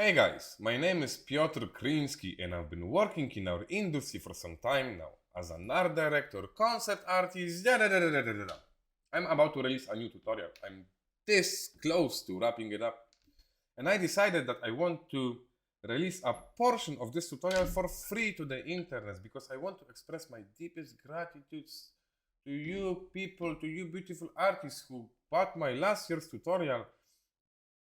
Hey guys, my name is Piotr.kryn and I've been working in our industry for some time now as an art director, concept artist, I'm about to release a new tutorial. I'm this close to wrapping it up. And I decided that I want to release a portion of this tutorial for free to the internet because I want to express my deepest gratitudes to you people, to you beautiful artists who bought my last year's tutorial.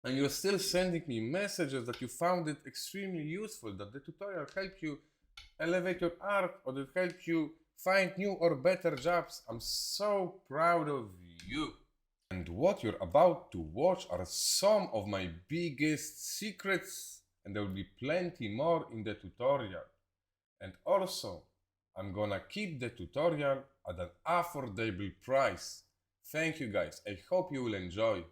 And you're still sending me messages that you found it extremely useful, that the tutorial helped you elevate your art or that helped you find new or better jobs. I'm so proud of you. And what you're about to watch are some of my biggest secrets, and there will be plenty more in the tutorial. And also, I'm gonna keep the tutorial at an affordable price. Thank you guys, I hope you will enjoy.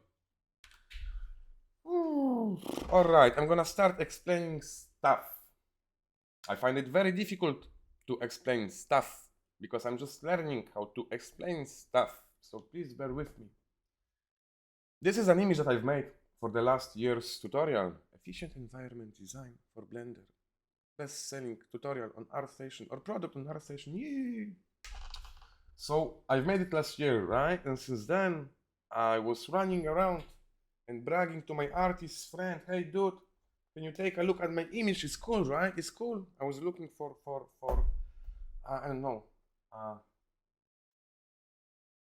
Alright, I'm gonna start explaining stuff. I find it very difficult to explain stuff because I'm just learning how to explain stuff, so please bear with me. This is an image that I've made for the last year's tutorial. Efficient environment design for Blender. Best-selling tutorial on ArtStation or product on ArtStation. Yay! So I've made it last year, right? And since then I was running around and bragging to my artist friend, hey dude, can you take a look at my image? It's cool, right? It's cool. I was looking for I don't know.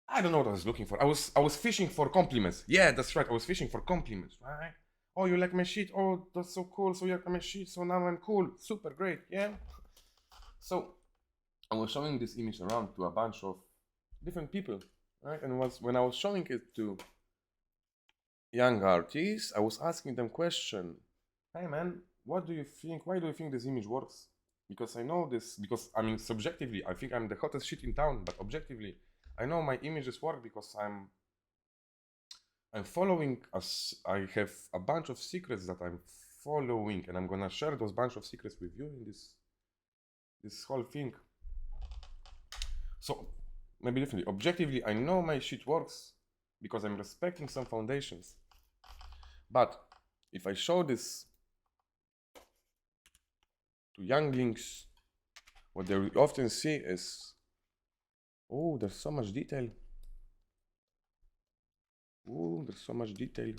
I don't know what I was looking for. I was fishing for compliments. Yeah, that's right. I was fishing for compliments, right? Oh, you like my shit? Oh, that's so cool. So you like my shit? So now I'm cool. Super great, yeah. So I was showing this image around to a bunch of different people, right? And when I was showing it to young artists, I was asking them question. Hey man, what do you think? Why do you think this image works? Because I know this, because I mean subjectively, I think I'm the hottest shit in town, but objectively, I know my images work because I'm following us. I have a bunch of secrets that I'm following, and I'm gonna share those bunch of secrets with you in this whole thing. So maybe differently. Objectively, I know my shit works because I'm respecting some foundations. But if I show this to younglings, what they will often see is, oh, there's so much detail. Oh, there's so much detail.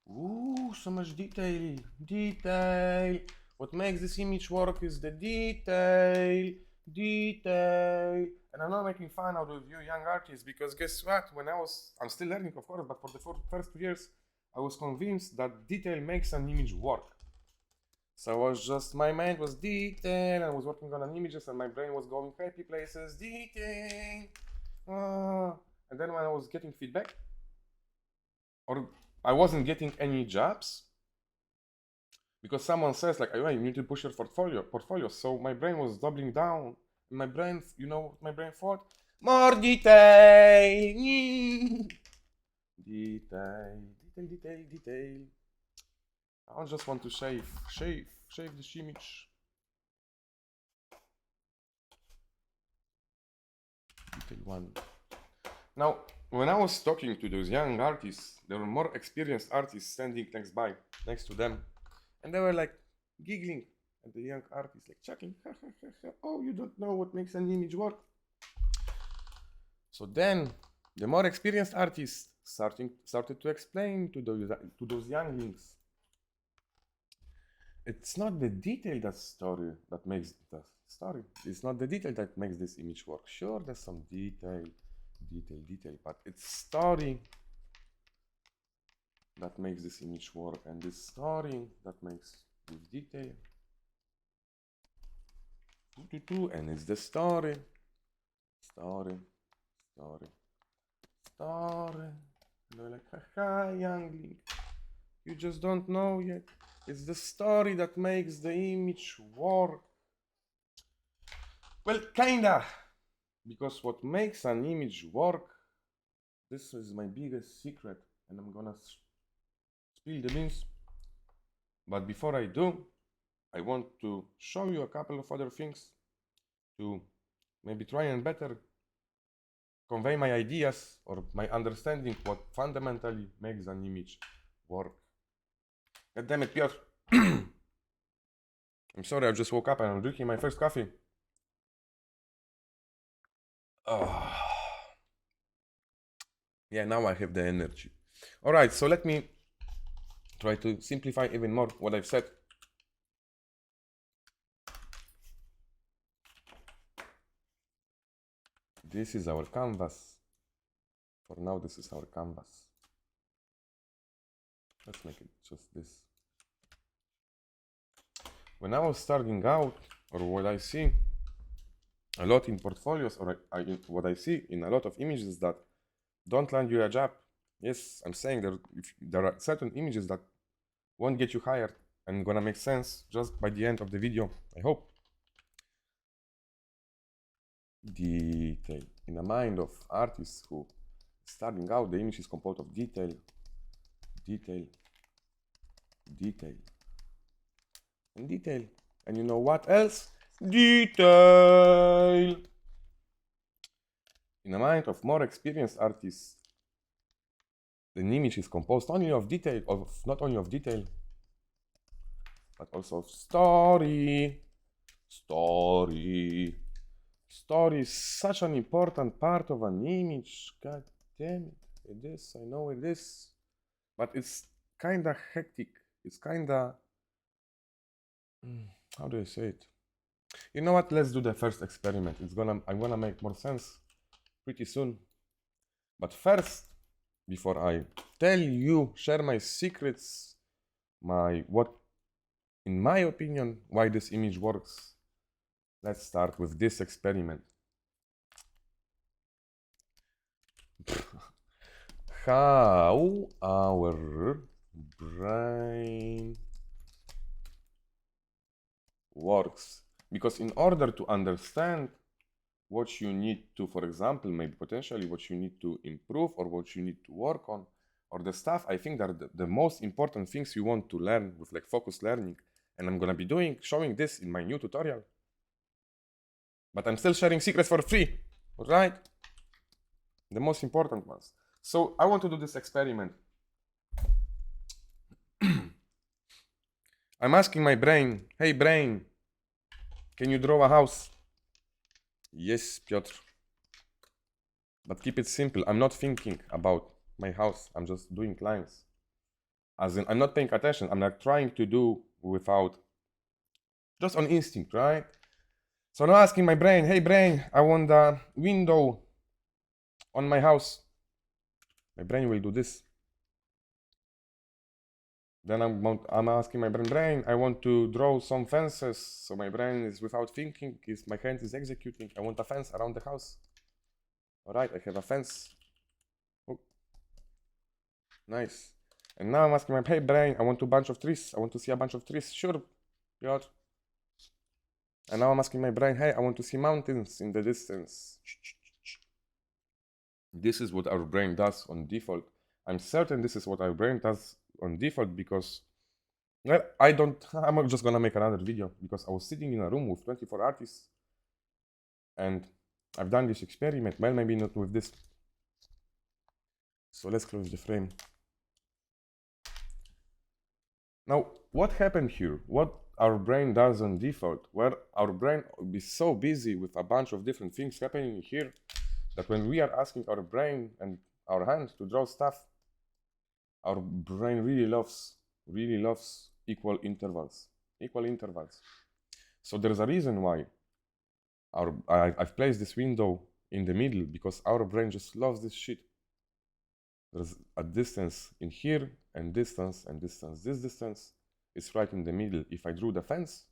Ooh, so much detail. Detail. What makes this image work is the detail. Detail. And I'm not making fun out of you young artists because guess what? I'm still learning, of course, but for the first 2 years, I was convinced that detail makes an image work. So my mind was detail, and I was working on an images and my brain was going happy places, detail. And then when I was getting feedback, or I wasn't getting any jobs, because someone says like, oh, you need to push your portfolio. So my brain was doubling down. My brain, you know what my brain thought? More detail. Detail. I just want to shave this image. Detail 1. Now, when I was talking to those young artists, there were more experienced artists standing next to them, and they were like giggling at the young artists, like chuckling, oh, you don't know what makes an image work. So then, the more experienced artists started to explain to those younglings, it's not the detail that makes the story. It's not the detail that makes this image work. Sure, there's some detail, but it's story that makes this image work, and this story that makes this detail. And it's the story. And they're like, haha, youngling, you just don't know yet. It's the story that makes the image work. Well, kinda. Because what makes an image work, this is my biggest secret, and I'm gonna spill the beans. But before I do, I want to show you a couple of other things to maybe try and better convey my ideas or my understanding what fundamentally makes an image work. God damn it, Piotr. I'm sorry, I just woke up and I'm drinking my first coffee. Oh. Yeah, now I have the energy. All right, so let me try to simplify even more what I've said. This is our canvas. For now, this is our canvas. Let's make it just this. When I was starting out, or what I see a lot in portfolios, or what I see in a lot of images that don't land you a job. Yes, I'm saying there are certain images that won't get you hired and gonna make sense just by the end of the video, I hope. Detail. In the mind of artists who starting out, the image is composed of detail, detail, detail, and detail. And you know what else? Detail. In the mind of more experienced artists, the image is composed only of detail, not only of detail, but also of story. Story. Story is such an important part of an image. God damn it. It is, I know it is. But it's kinda hectic. It's kinda... how do I say it? You know what? Let's do the first experiment. I'm gonna make more sense pretty soon. But first, before I tell you, share my secrets, in my opinion, why this image works, let's start with this experiment. How our brain works. Because in order to understand what you need to, for example, maybe potentially what you need to improve or what you need to work on, or the stuff I think that the most important things you want to learn with like focused learning. And I'm gonna be showing this in my new tutorial. But I'm still sharing secrets for free, right? The most important ones. So I want to do this experiment. I'm asking my brain, hey brain, can you draw a house? Yes, Piotr. But keep it simple. I'm not thinking about my house. I'm just doing lines. As in, I'm not paying attention. I'm not trying to do without, just on instinct, right? So now asking my brain, hey brain, I want a window on my house. My brain will do this. Then I'm asking my brain, I want to draw some fences. So my brain is without thinking, my hand is executing. I want a fence around the house. All right, I have a fence. Oh. Nice. And now I'm asking my hey brain, I want a bunch of trees. I want to see a bunch of trees. Sure, Piotr. And now I'm asking my brain, hey, I want to see mountains in the distance. This is what our brain does on default. I'm certain this is what our brain does on default because, well, I'm just gonna make another video because I was sitting in a room with 24 artists and I've done this experiment. Well, maybe not with this. So let's close the frame. Now, what happened here? What our brain does on default? Well, our brain will be so busy with a bunch of different things happening here that when we are asking our brain and our hand to draw stuff, our brain really loves equal intervals. So there's a reason why I've placed this window in the middle, because our brain just loves this shit. There's a distance in here and distance and distance. This distance is right in the middle. If I drew the fence,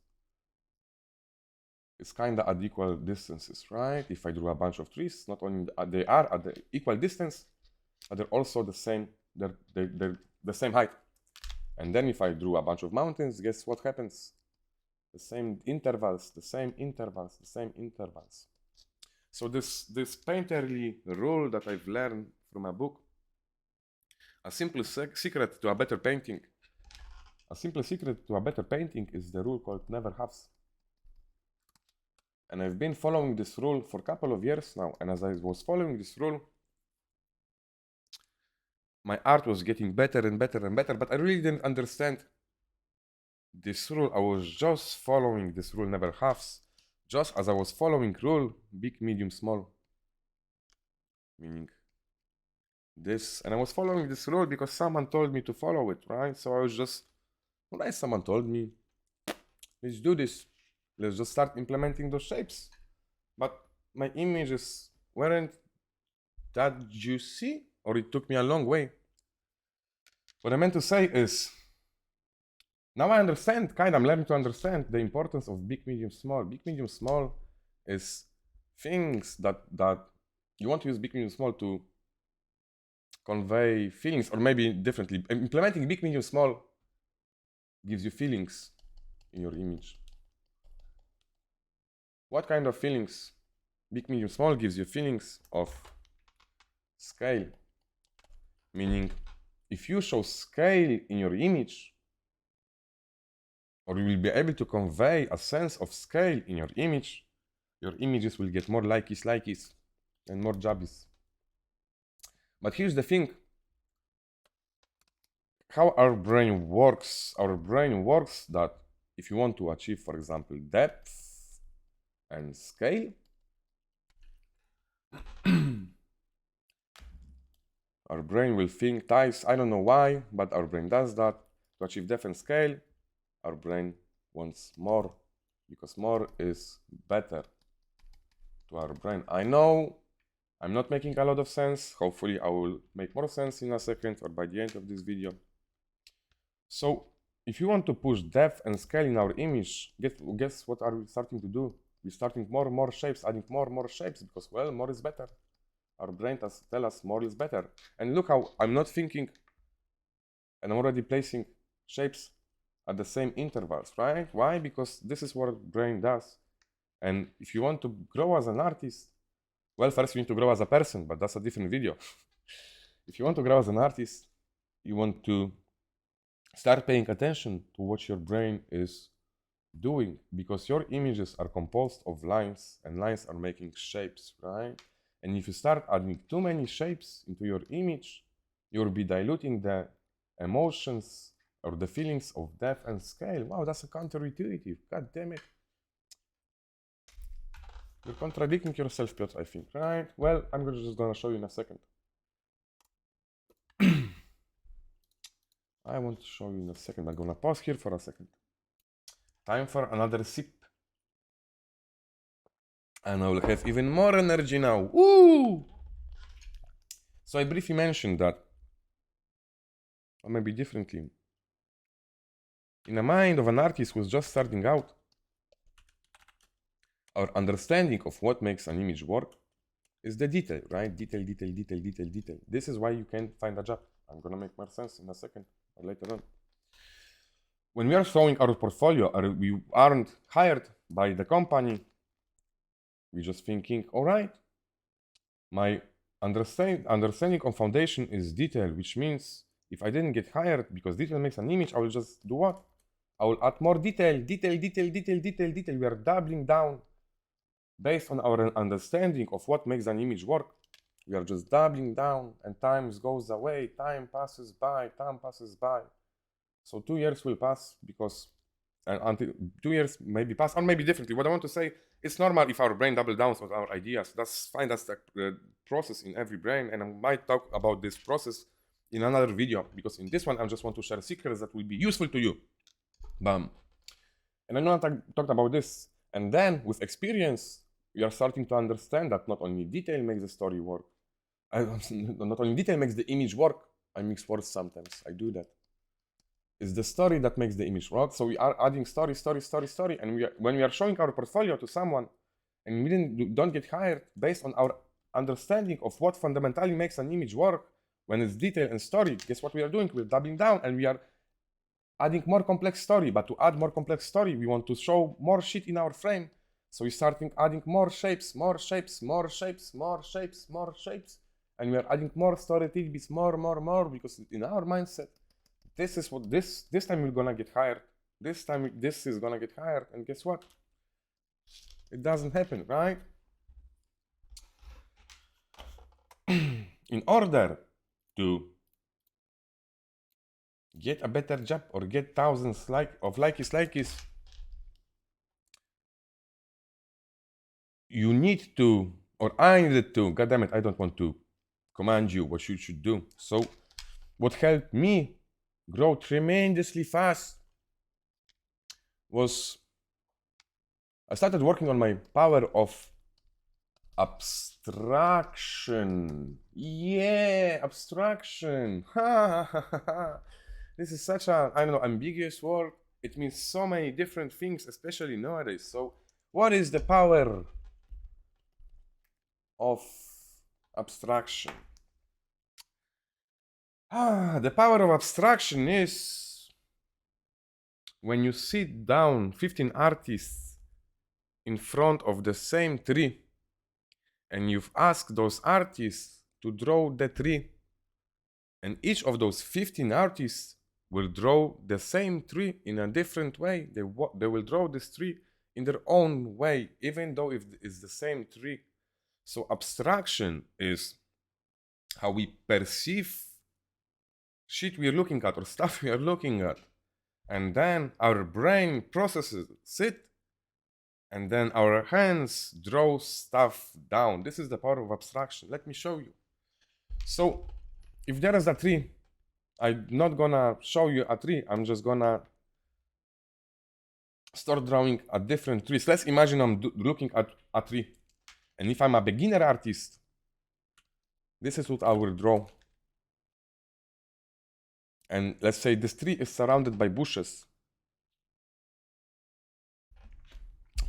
it's kind of at equal distances, right? If I drew a bunch of trees, not only they are at the equal distance, but they're also the same. They're the same height. And then if I drew a bunch of mountains, guess what happens? The same intervals, the same intervals, the same intervals. So this painterly rule that I've learned from a book, a simple secret to a better painting. A simple secret to a better painting is the rule called never halves. And I've been following this rule for a couple of years now. And as I was following this rule, my art was getting better and better and better, but I really didn't understand this rule, I was just following this rule never halves, just as I was following rule big, medium, small, meaning this, and I was following this rule because someone told me to follow it, right? So I was just, right, someone told me, let's do this, let's just start implementing those shapes. But my images weren't that juicy, or it took me a long way. What I meant to say is, now I understand, I'm learning to understand the importance of big, medium, small. Big, medium, small is things that you want to use big, medium, small to convey feelings, or maybe differently. Implementing big, medium, small gives you feelings in your image. What kind of feelings? Big, medium, small gives you feelings of scale. Meaning, if you show scale in your image, or you will be able to convey a sense of scale in your image, your images will get more likies, and more jabbies. But here's the thing. How our brain works. Our brain works that if you want to achieve, for example, depth and scale, our brain will think twice. I don't know why, but our brain does that. To achieve depth and scale, our brain wants more, because more is better to our brain. I know I'm not making a lot of sense. Hopefully I will make more sense in a second, or by the end of this video. So if you want to push depth and scale in our image, guess what are we starting to do? We're starting more shapes, adding more shapes, because, well, more is better. Our brain tell us more is better. And look how I'm not thinking, and I'm already placing shapes at the same intervals, right? Why? Because this is what brain does. And if you want to grow as an artist, well, first you need to grow as a person, but that's a different video. If you want to grow as an artist, you want to start paying attention to what your brain is doing, because your images are composed of lines, and lines are making shapes, right? And if you start adding too many shapes into your image, you'll be diluting the emotions or the feelings of depth and scale. Wow, that's a counterintuitive. God damn it. You're contradicting yourself, Piotr, I think, right? Well, I'm just gonna show you in a second. I want to show you in a second. I'm gonna pause here for a second. Time for another sip. And I will have even more energy now. Woo! So I briefly mentioned that, or maybe differently. In the mind of an artist who's just starting out, our understanding of what makes an image work is the detail, right? Detail. This is why you can't find a job. I'm gonna make more sense in a second, or later on. When we are showing our portfolio, or we aren't hired by the company, we're just thinking, all right, my understanding of foundation is detail, which means if I didn't get hired because detail makes an image, I will just do what? I will add more detail. We are doubling down based on our understanding of what makes an image work. We are just doubling down, and time goes away, time passes by. So 2 years will pass, because until 2 years maybe pass, or maybe differently. What I want to say, it's normal if our brain double downs on our ideas. That's fine, that's the process in every brain, and I might talk about this process in another video, because in this one I just want to share secrets that will be useful to you. Bam. And I know I talked about this, and then with experience we are starting to understand that not only detail makes the story work, not only detail makes the image work. I mix words sometimes, I do that. It's the story that makes the image work. So we are adding story, and when we are showing our portfolio to someone, and we don't get hired based on our understanding of what fundamentally makes an image work, when it's detail and story, guess what we are doing? We're doubling down, and we are adding more complex story. But to add more complex story, we want to show more shit in our frame. So we're starting adding more shapes, and we are adding more story tidbits, more, because in our mindset, this is what this time we're gonna get hired. This time this is gonna get hired, and guess what? It doesn't happen, right? In order to get a better job or get thousands of likes, you need to, or I needed to, god damn it, I don't want to command you what you should do. So what helped me grow tremendously fast was I started working on my power of abstraction. Yeah, abstraction. This is such a, I don't know, ambiguous word. It means so many different things, especially nowadays. So what is the power of abstraction? The power of abstraction is when you sit down 15 artists in front of the same tree and you've asked those artists to draw the tree, and each of those 15 artists will draw the same tree in a different way. They will draw this tree in their own way, even though if it's the same tree. So abstraction is how we perceive shit we're looking at or stuff we are looking at, and then our brain processes it, and then our hands draw stuff down. This is the power of abstraction. Let me show you. So if there is a tree, I'm not gonna show you a tree, I'm just gonna start drawing a different trees. Let's imagine I'm looking at a tree, and if I'm a beginner artist, this is what I will draw. And let's say this tree is surrounded by bushes.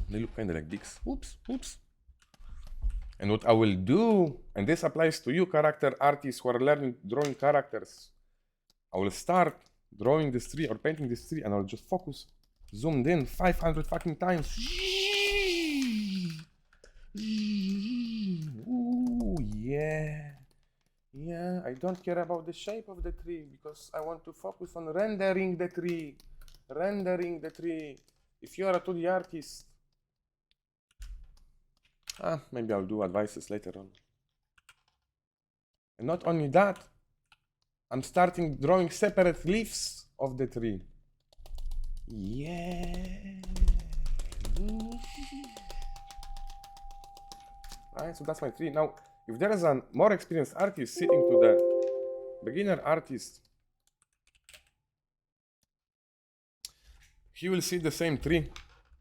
They look kind of like dicks. Oops. And what I will do, and this applies to you character artists who are learning drawing characters, I will start drawing this tree or painting this tree, and I'll just focus, zoomed in 500 fucking times. Ooh, yeah. Yeah, I don't care about the shape of the tree because I want to focus on rendering the tree. If you are a 2D artist, maybe I'll do advices later on. And not only that, I'm starting drawing separate leaves of the tree. Yeah. Right, so that's my tree. Now, if there is a more experienced artist sitting to the beginner artist, he will see the same tree,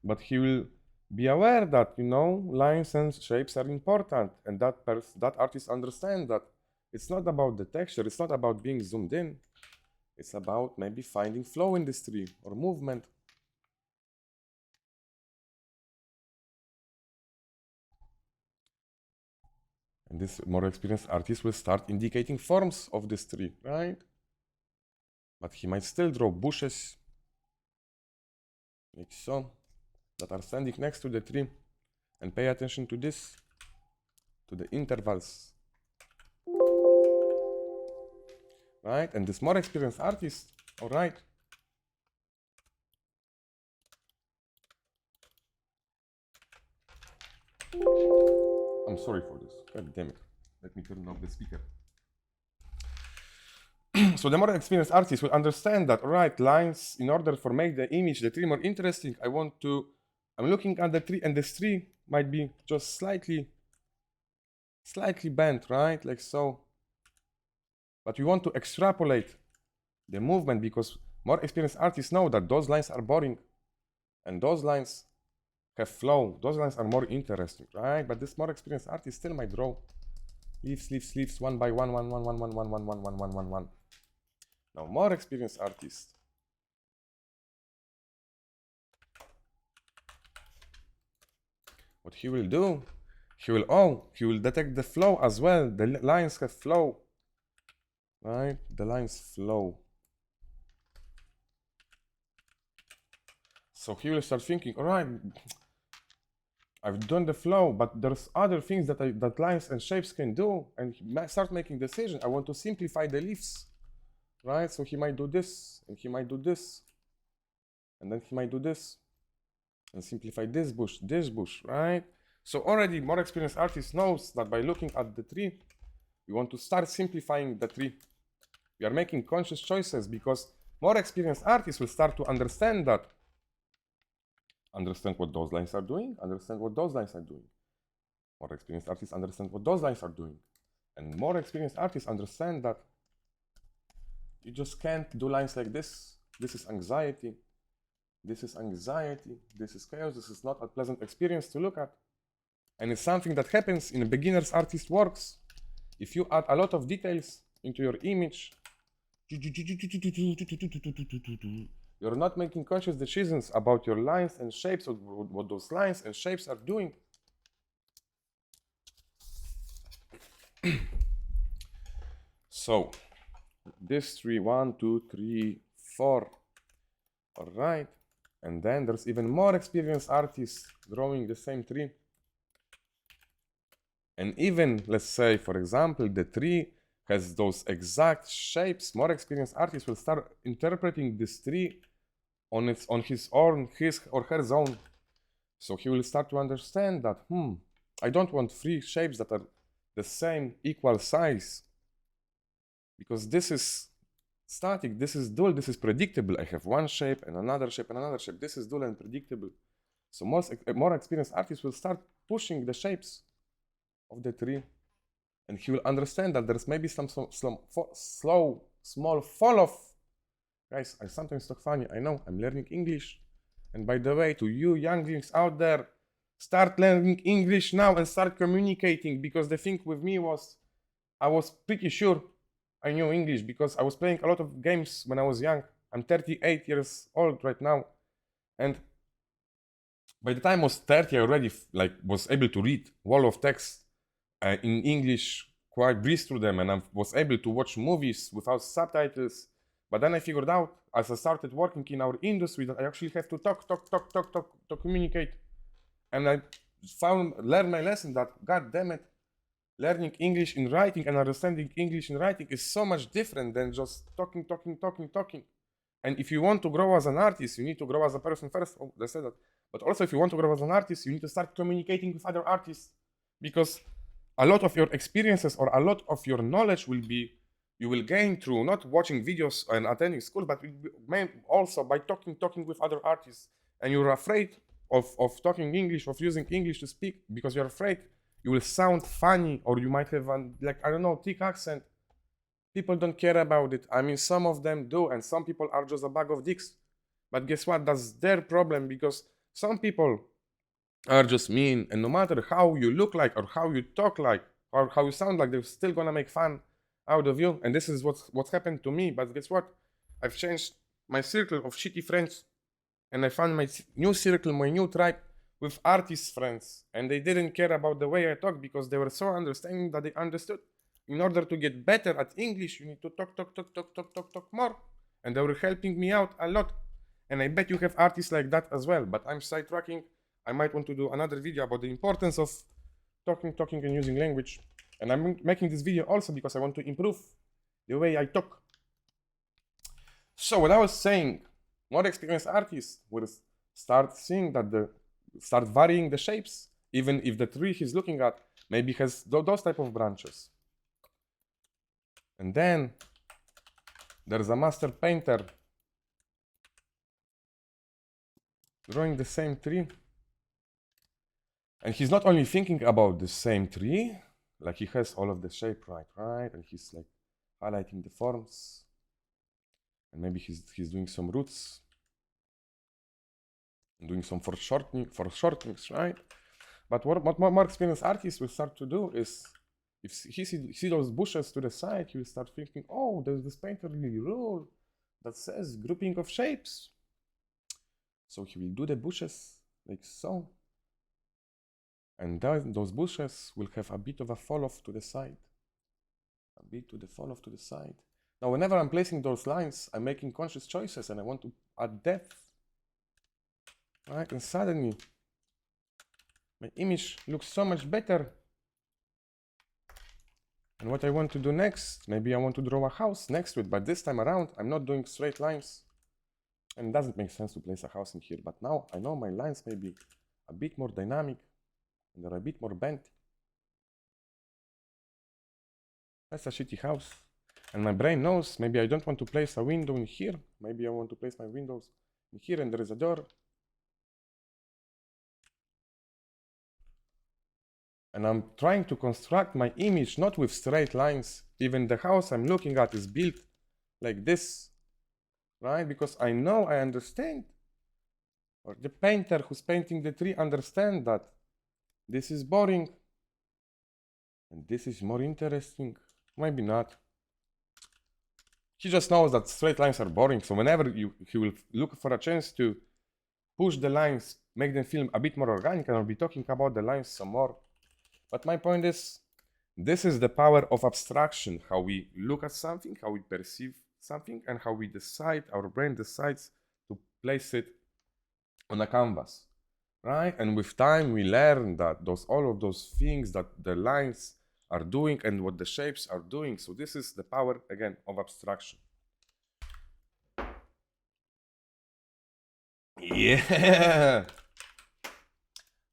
but he will be aware that, you know, lines and shapes are important, and that artist understands that it's not about the texture, it's not about being zoomed in, it's about maybe finding flow in this tree or movement. And this more experienced artist will start indicating forms of this tree, right? But he might still draw bushes, like so, that are standing next to the tree. And pay attention to this, to the intervals. Right? And this more experienced artist, all right, I'm sorry for this. God damn it. Let me turn off the speaker. So the more experienced artist will understand that, all right, lines, in order for make the image, the tree more interesting, I'm looking at the tree, and this tree might be just slightly bent, right? Like so. But we want to extrapolate the movement because more experienced artists know that those lines are boring and those lines have flow. Those lines are more interesting, right? But this more experienced artist still might draw leaves, one by one. Now, more experienced artist, what he will do, he will detect the flow as well. The lines have flow, right? The lines flow. So he will start thinking, all right, I've done the flow, but there's other things that lines and shapes can do, and he might start making decisions. I want to simplify the leaves, right? So he might do this, and he might do this, and then he might do this, and simplify this bush, right? So already more experienced artist knows that by looking at the tree, we want to start simplifying the tree. We are making conscious choices because more experienced artists will start to understand that, understand what those lines are doing, understand what those lines are doing. More experienced artists understand what those lines are doing. And more experienced artists understand that you just can't do lines like this. This is anxiety. This is anxiety. This is chaos. This is not a pleasant experience to look at. And it's something that happens in a beginner's artist works. If you add a lot of details into your image, you're not making conscious decisions about your lines and shapes, or what those lines and shapes are doing. So, this tree, 1, 2, 3, 4. All right. And then there's even more experienced artists drawing the same tree. And even, let's say, for example, the tree has those exact shapes. More experienced artists will start interpreting this tree on his or her own. So he will start to understand that, I don't want 3 shapes that are the same equal size, because this is static, this is dual, this is predictable. I have one shape and another shape and another shape. This is dual and predictable. So more experienced artists will start pushing the shapes of the tree, and he will understand that there's maybe some slow, small fall off. Guys, I sometimes talk funny, I know, I'm learning English. And by the way, to you younglings out there, start learning English now and start communicating, because the thing with me was, I was pretty sure I knew English because I was playing a lot of games when I was young. I'm 38 years old right now. And by the time I was 30, I already was able to read wall of text in English, quite breeze through them, and I was able to watch movies without subtitles. But then I figured out, as I started working in our industry, that I actually have to talk to communicate. And I learned my lesson that, god damn it, learning English in writing and understanding English in writing is so much different than just talking. And if you want to grow as an artist, you need to grow as a person first. Oh, they said that. But also, if you want to grow as an artist, you need to start communicating with other artists, because a lot of your experiences or a lot of your knowledge you will gain through not watching videos and attending school, but also by talking with other artists. And you're afraid of talking English, of using English to speak, because you're afraid you will sound funny, or you might have thick accent. People don't care about it. I mean, some of them do, and some people are just a bag of dicks. But guess what? That's their problem, because some people are just mean, and no matter how you look like, or how you talk like, or how you sound like, they're still gonna make fun out of you. And this is what's happened to me. But guess what? I've changed my circle of shitty friends, and I found my new circle, my new tribe, with artist friends, and they didn't care about the way I talk, because they were so understanding that they understood. In order to get better at English, you need to talk more. And they were helping me out a lot. And I bet you have artists like that as well. But I'm sidetracking. I might want to do another video about the importance of talking and using language. And I'm making this video also because I want to improve the way I talk. So what I was saying, more experienced artists will start seeing that start varying the shapes, even if the tree he's looking at maybe has those type of branches. And then there's a master painter drawing the same tree, and he's not only thinking about the same tree, like he has all of the shape right, and he's like highlighting the forms, and maybe he's doing some roots, doing some foreshortenings, right? But what more experienced artists will start to do is, if he see those bushes to the side, he will start thinking, oh, there's this painterly rule that says grouping of shapes. So he will do the bushes like so. And those bushes will have a bit of a fall off to the side. Now, whenever I'm placing those lines, I'm making conscious choices, and I want to add depth. Right, and suddenly my image looks so much better. And what I want to do next, maybe I want to draw a house next to it, but this time around I'm not doing straight lines. And it doesn't make sense to place a house in here, but now I know my lines may be a bit more dynamic and they're a bit more bent. That's a shitty house. And my brain knows maybe I don't want to place a window in here. Maybe I want to place my windows in here and there is a door. And I'm trying to construct my image not with straight lines. Even the house I'm looking at is built like this, right? Because I know, I understand. Or the painter who's painting the tree understands that this is boring and this is more interesting. Maybe not. He just knows that straight lines are boring, so whenever he will look for a chance to push the lines, make them feel a bit more organic, and I'll be talking about the lines some more. But my point is, this is the power of abstraction, how we look at something, how we perceive something, and how we decide, our brain decides to place it on a canvas, right? And with time, we learn that all of those things that the lines are doing and what the shapes are doing. So this is the power, again, of abstraction. Yeah.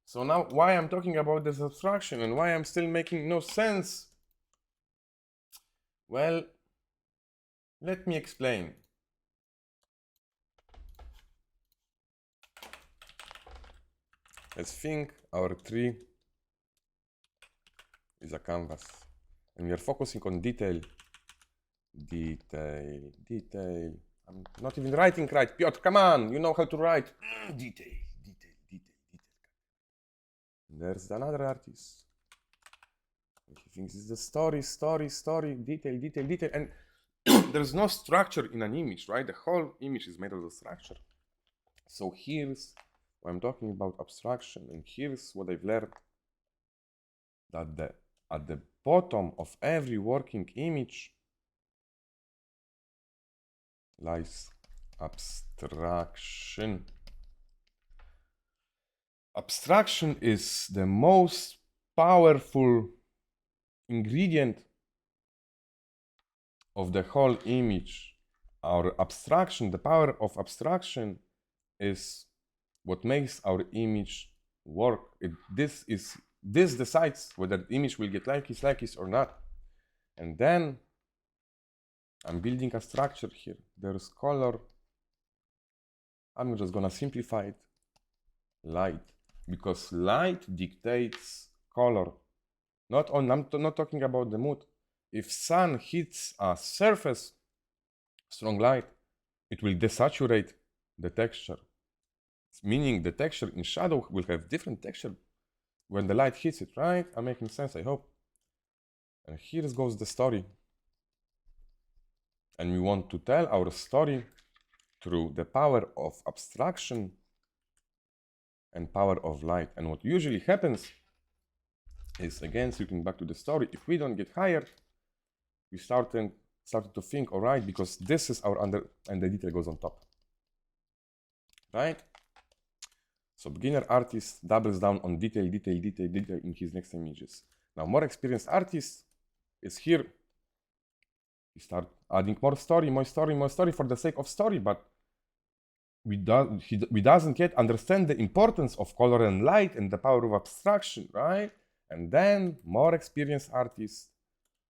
So now why I'm talking about this abstraction and why I'm still making no sense? Well, let me explain. Let's think our tree is a canvas and we are focusing on detail. Detail. I'm not even writing right. Piotr, come on, you know how to write. Detail. And there's another artist. He thinks it's the story, detail. And there's no structure in an image, right? The whole image is made of the structure. So here's what I'm talking about abstraction, and here's what I've learned, that at the bottom of every working image lies abstraction. Abstraction is the most powerful ingredient of the whole image. Our abstraction, the power of abstraction, is what makes our image work. This decides whether the image will get likes or not. And then I'm building a structure here. There's color. I'm just gonna simplify it. Light, because light dictates color. I'm not talking about the mood. If sun hits a surface, strong light, it will desaturate the texture. Meaning the texture in shadow will have different texture when the light hits it, right? I'm making sense, I hope. And here goes the story. And we want to tell our story through the power of abstraction and power of light. And what usually happens is, again, circling back to the story, if we don't get hired, we started to think, all right, because this is our under, and the detail goes on top, right? So beginner artist doubles down on detail in his next images. Now more experienced artist is here. We start adding more story for the sake of story, but we doesn't yet understand the importance of color and light and the power of abstraction, right? And then more experienced artists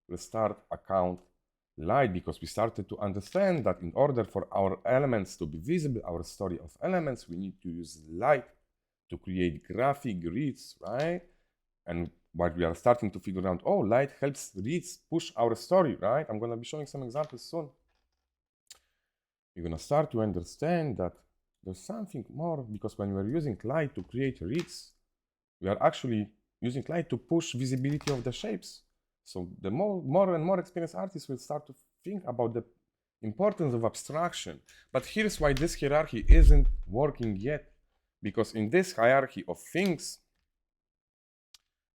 will start account light, because we started to understand that in order for our elements to be visible, our story of elements, we need to use light to create graphic reads, right? And what we are starting to figure out, oh, light helps reads push our story, right? I'm gonna be showing some examples soon. You're gonna start to understand that there's something more, because when we're using light to create reads, we are actually using light to push visibility of the shapes. So the more and more experienced artists will start to think about the importance of abstraction. But here's why this hierarchy isn't working yet. Because in this hierarchy of things,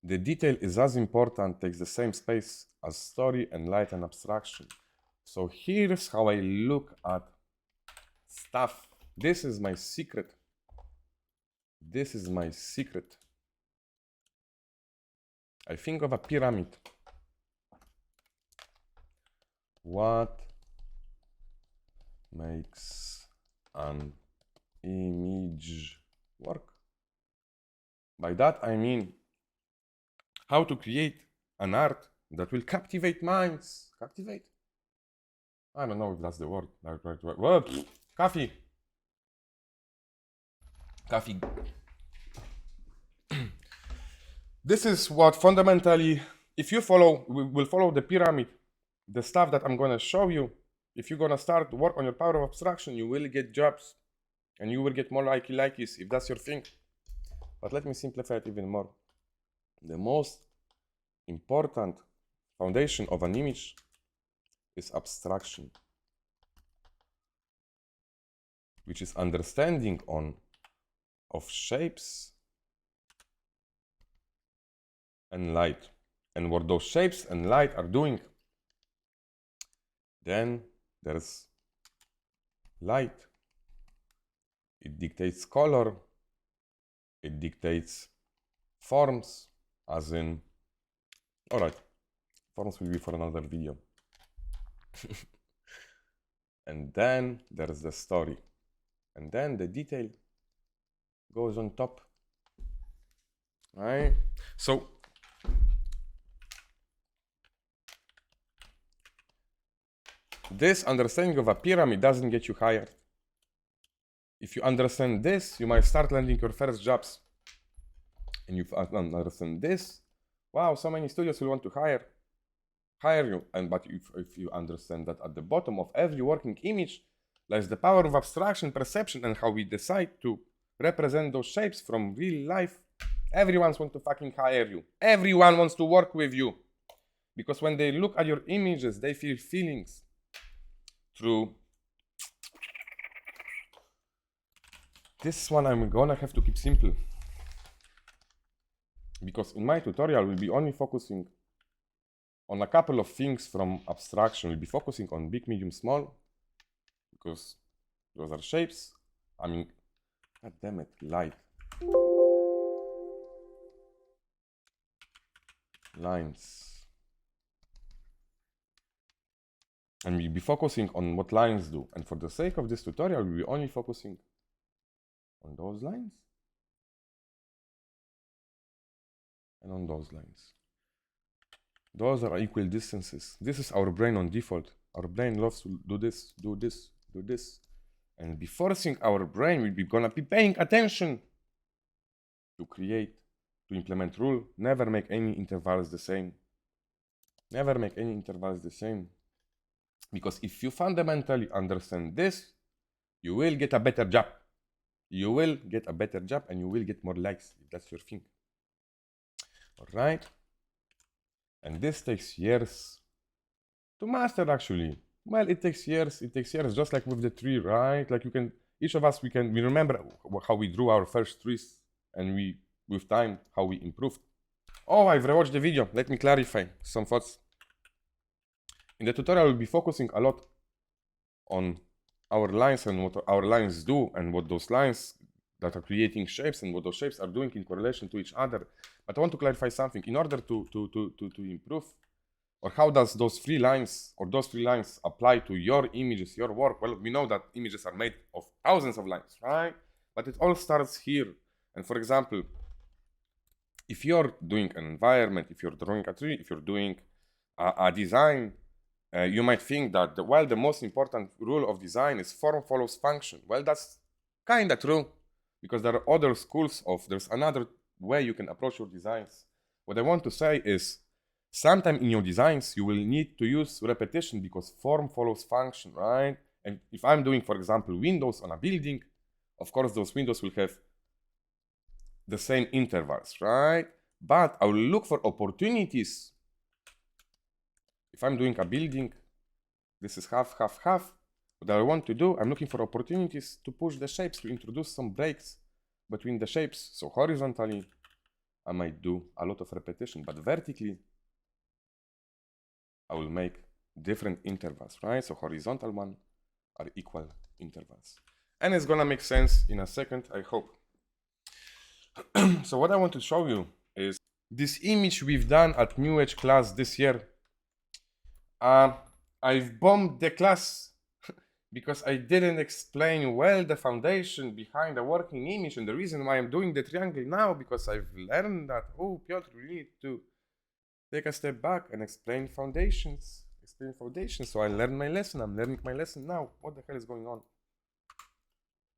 the detail is as important, takes the same space as story and light and abstraction. So here's how I look at stuff. This is my secret. This is my secret. I think of a pyramid. What makes an image work? By that I mean how to create an art that will captivate minds. Captivate? I don't know if that's the word. Well, coffee. Coffee. This is what fundamentally, if you follow, we will follow the pyramid, the stuff that I'm gonna show you. If you're gonna start to work on your power of abstraction, you will get jobs and you will get more likey-likeys if that's your thing. But let me simplify it even more. The most important foundation of an image is abstraction, which is understanding of shapes and light, and what those shapes and light are doing. Then there's light. It dictates color. It dictates forms, as in, all right, forms will be for another video. And then there's the story, and then the detail goes on top, right? So this understanding of a pyramid doesn't get you hired. If you understand this, you might start landing your first jobs. And you understand this, wow, so many studios will want to hire you. But if you understand that at the bottom of every working image lies the power of abstraction, perception, and how we decide to represent those shapes from real life, everyone wants to fucking hire you. Everyone wants to work with you. Because when they look at your images, they feel feelings through. This one I'm gonna have to keep simple, because in my tutorial we'll be only focusing on a couple of things from abstraction. We'll be focusing on big, medium, small, because those are shapes. I mean, god damn it, light. Lines. And we'll be focusing on what lines do. And for the sake of this tutorial, we'll be only focusing on those lines and on those lines. Those are equal distances. This is our brain on default. Our brain loves to do this, do this, do this. And be forcing our brain, we'll be gonna be paying attention to create, to implement rule. Never make any intervals the same. Never make any intervals the same. Because if you fundamentally understand this, you will get a better job. You will get a better job and you will get more likes if that's your thing. All right? And this takes years to master, actually. Well, it takes years. It takes years, just like with the tree, right? Like each of us, we remember how we drew our first trees, and with time, how we improved. Oh, I've rewatched the video. Let me clarify some thoughts. In the tutorial, we'll be focusing a lot on our lines and what our lines do, and what those lines that are creating shapes and what those shapes are doing in correlation to each other. But I want to clarify something. In order to improve, or how does those three lines apply to your images, your work? Well, we know that images are made of thousands of lines, right? But it all starts here. And for example, if you're doing an environment, if you're drawing a tree, if you're doing a design, you might think that the most important rule of design is form follows function. Well, that's kind of true, because there are other schools there's another way you can approach your designs. What I want to say is, sometime in your designs, you will need to use repetition, because form follows function, right? And if I'm doing, for example, windows on a building, of course, those windows will have the same intervals, right? But I will look for opportunities. If I'm doing a building, this is half, half, half. What I want to do, I'm looking for opportunities to push the shapes, to introduce some breaks between the shapes. So horizontally, I might do a lot of repetition, but vertically, I will make different intervals, right? So horizontal one are equal intervals. And it's gonna make sense in a second, I hope. So what I want to show you is this image we've done at New Age class this year. I've bombed the class because I didn't explain well the foundation behind a working image, and the reason why I'm doing the triangle now, because I've learned that, oh, Piotr, we need to take a step back and explain foundations. explain foundation. So I learned my lesson. I'm learning my lesson now. What the hell is going on?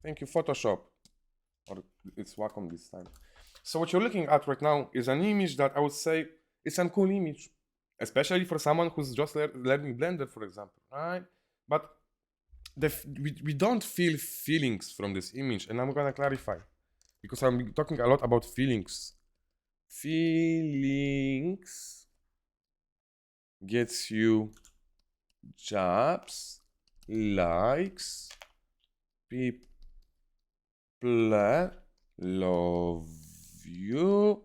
Thank you, Photoshop. Or it's Wacom this time. So what you're looking at right now is an image that I would say it's a cool image, especially for someone who's just learning Blender, for example, right? But we don't feel feelings from this image, and I'm gonna clarify because I'm talking a lot about feelings. Feelings gets you jobs, likes, people love you,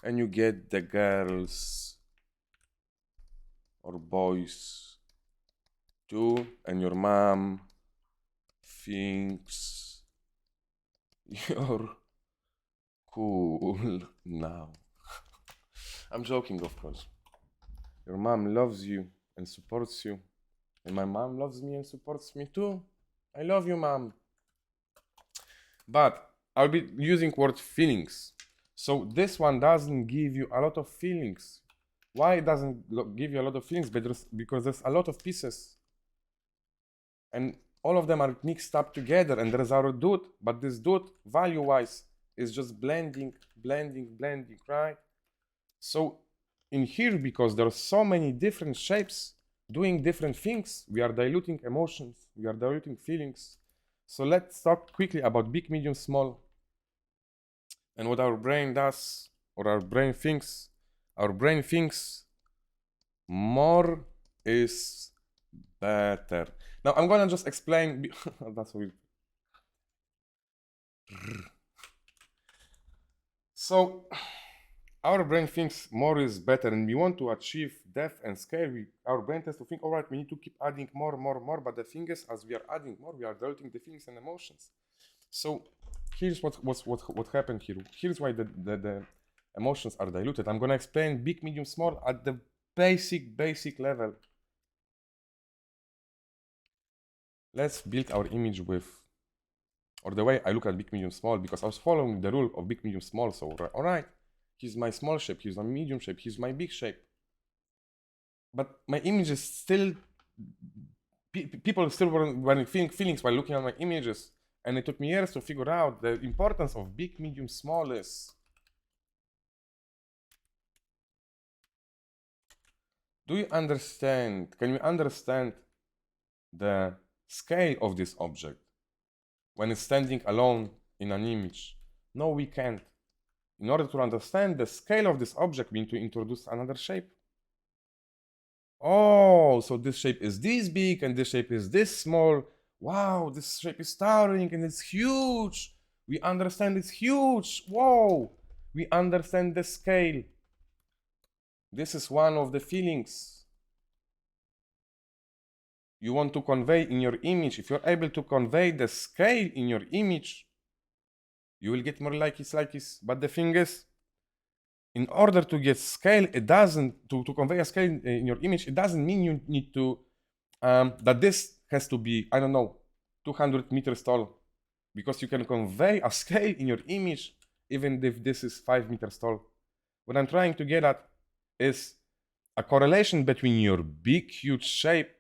and you get the girls or boys too, and your mom thinks you're cool now. I'm joking, of course. Your mom loves you and supports you, and my mom loves me and supports me too. I love you, mom. But I'll be using word feelings. So this one doesn't give you a lot of feelings. Why it doesn't give you a lot of feelings? Because there's a lot of pieces. And all of them are mixed up together, and there's our dude, but this dude, value-wise, is just blending, right? So in here, because there are so many different shapes doing different things, we are diluting emotions, we are diluting feelings. So let's talk quickly about big, medium, small, and what our brain does, or our brain thinks. Our brain thinks more is better. Now I'm gonna just explain. That's weird. So our brain thinks more is better, and we want to achieve depth and scale. Our brain tends to think, all right, we need to keep adding more. But the thing is, as we are adding more, we are diluting the feelings and emotions. So here's what happened here. Here's why the emotions are diluted. I'm gonna explain big, medium, small at the basic level. Let's build our image with, or the way I look at big, medium, small, because I was following the rule of big, medium, small. So all right, here's my small shape, here's my medium shape, here's my big shape. But my image is still, people still were feeling feelings while looking at my images. And it took me years to figure out the importance of big, medium, small is. Do you understand? Can you understand the scale of this object when it's standing alone in an image? No, we can't. In order to understand the scale of this object, we need to introduce another shape. Oh, so this shape is this big and this shape is this small. Wow, this shape is towering and it's huge. We understand it's huge. Whoa, we understand the scale. This is one of the feelings you want to convey in your image. If you're able to convey the scale in your image, you will get more likes. But the thing is, in order to get scale, it doesn't, to convey a scale in your image, it doesn't mean you need to, that this has to be, I don't know, 200 meters tall. Because you can convey a scale in your image, even if this is 5 meters tall. What I'm trying to get at is a correlation between your big, huge shape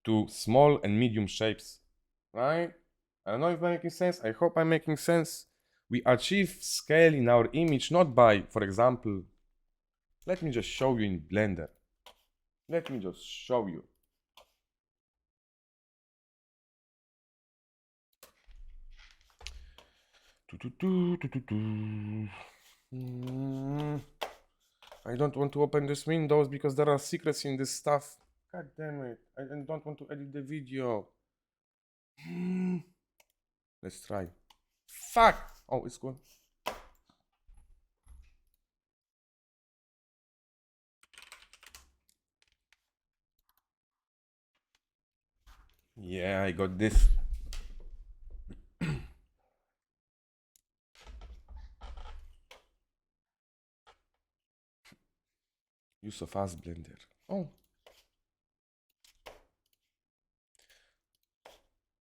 to small and medium shapes, right? I don't know if I'm making sense. I hope I'm making sense. We achieve scale in our image not by, for example, let me just show you in Blender. Let me just show you. I don't want to open this Windows because there are secrets in this stuff. God damn it. I don't want to edit the video. Let's try. Fuck! Oh, it's gone. Yeah, I got this. Use of fast Blender. Oh.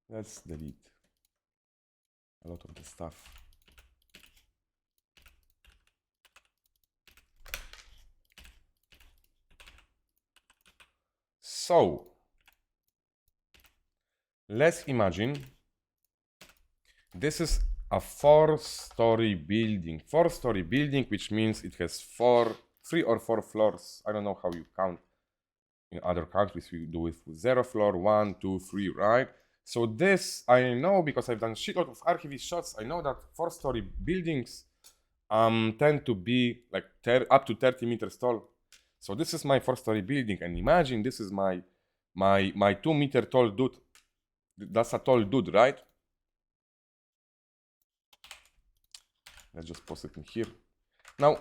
Let's delete a lot of the stuff. So let's imagine this is a 4-story building. 4-story building, which means it has 3 or 4 floors. I don't know how you count. In other countries, we do it with 0 floor, 1, 2, 3, right? So this I know because I've done shitload of archivist shots. I know that 4-story buildings tend to be like up to 30 meters tall. So this is my 4-story building, and imagine this is my 2-meter tall dude. That's a tall dude, right? Let's just post it in here. Now,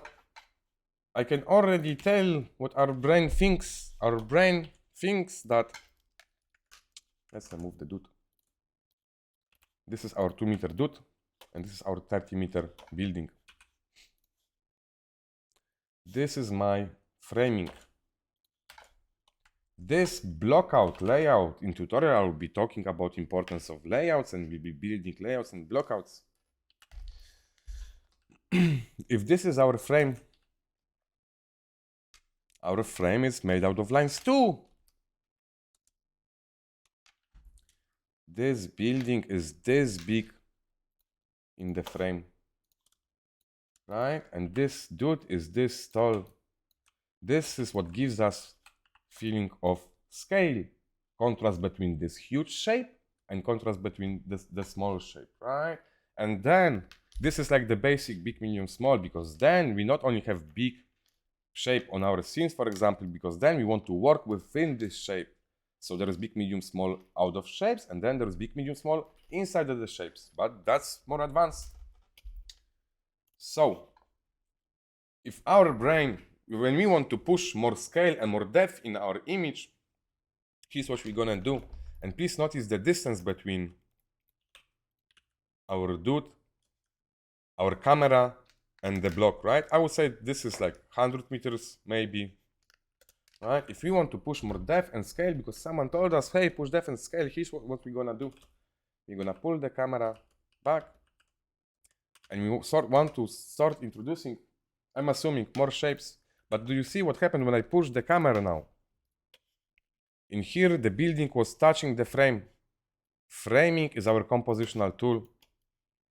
I can already tell what our brain thinks. Our brain thinks that, let's remove the dude. This is our 2-meter dude, and this is our 30-meter building. This is my framing. This blockout layout in tutorial, I will be talking about importance of layouts, and we'll be building layouts and blockouts. If this is our frame is made out of lines too. This building is this big in the frame, right? And this dude is this tall. This is what gives us feeling of scale, contrast between this huge shape and contrast between the small shape, right? And then this is like the basic big, medium, small, because then we not only have big shape on our scenes, for example, because then we want to work within this shape. So there is big, medium, small out of shapes, and then there is big, medium, small inside of the shapes, but that's more advanced. So if our brain, when we want to push more scale and more depth in our image, here's what we're gonna do. And please notice the distance between our dude, our camera, and the block, right? I would say this is like 100 meters maybe, right? If we want to push more depth and scale, because someone told us, hey, push depth and scale, here's what we're gonna do. We're gonna pull the camera back, and we want to start introducing, I'm assuming, more shapes. But do you see what happened when I push the camera now? In here, the building was touching the frame. Framing is our compositional tool,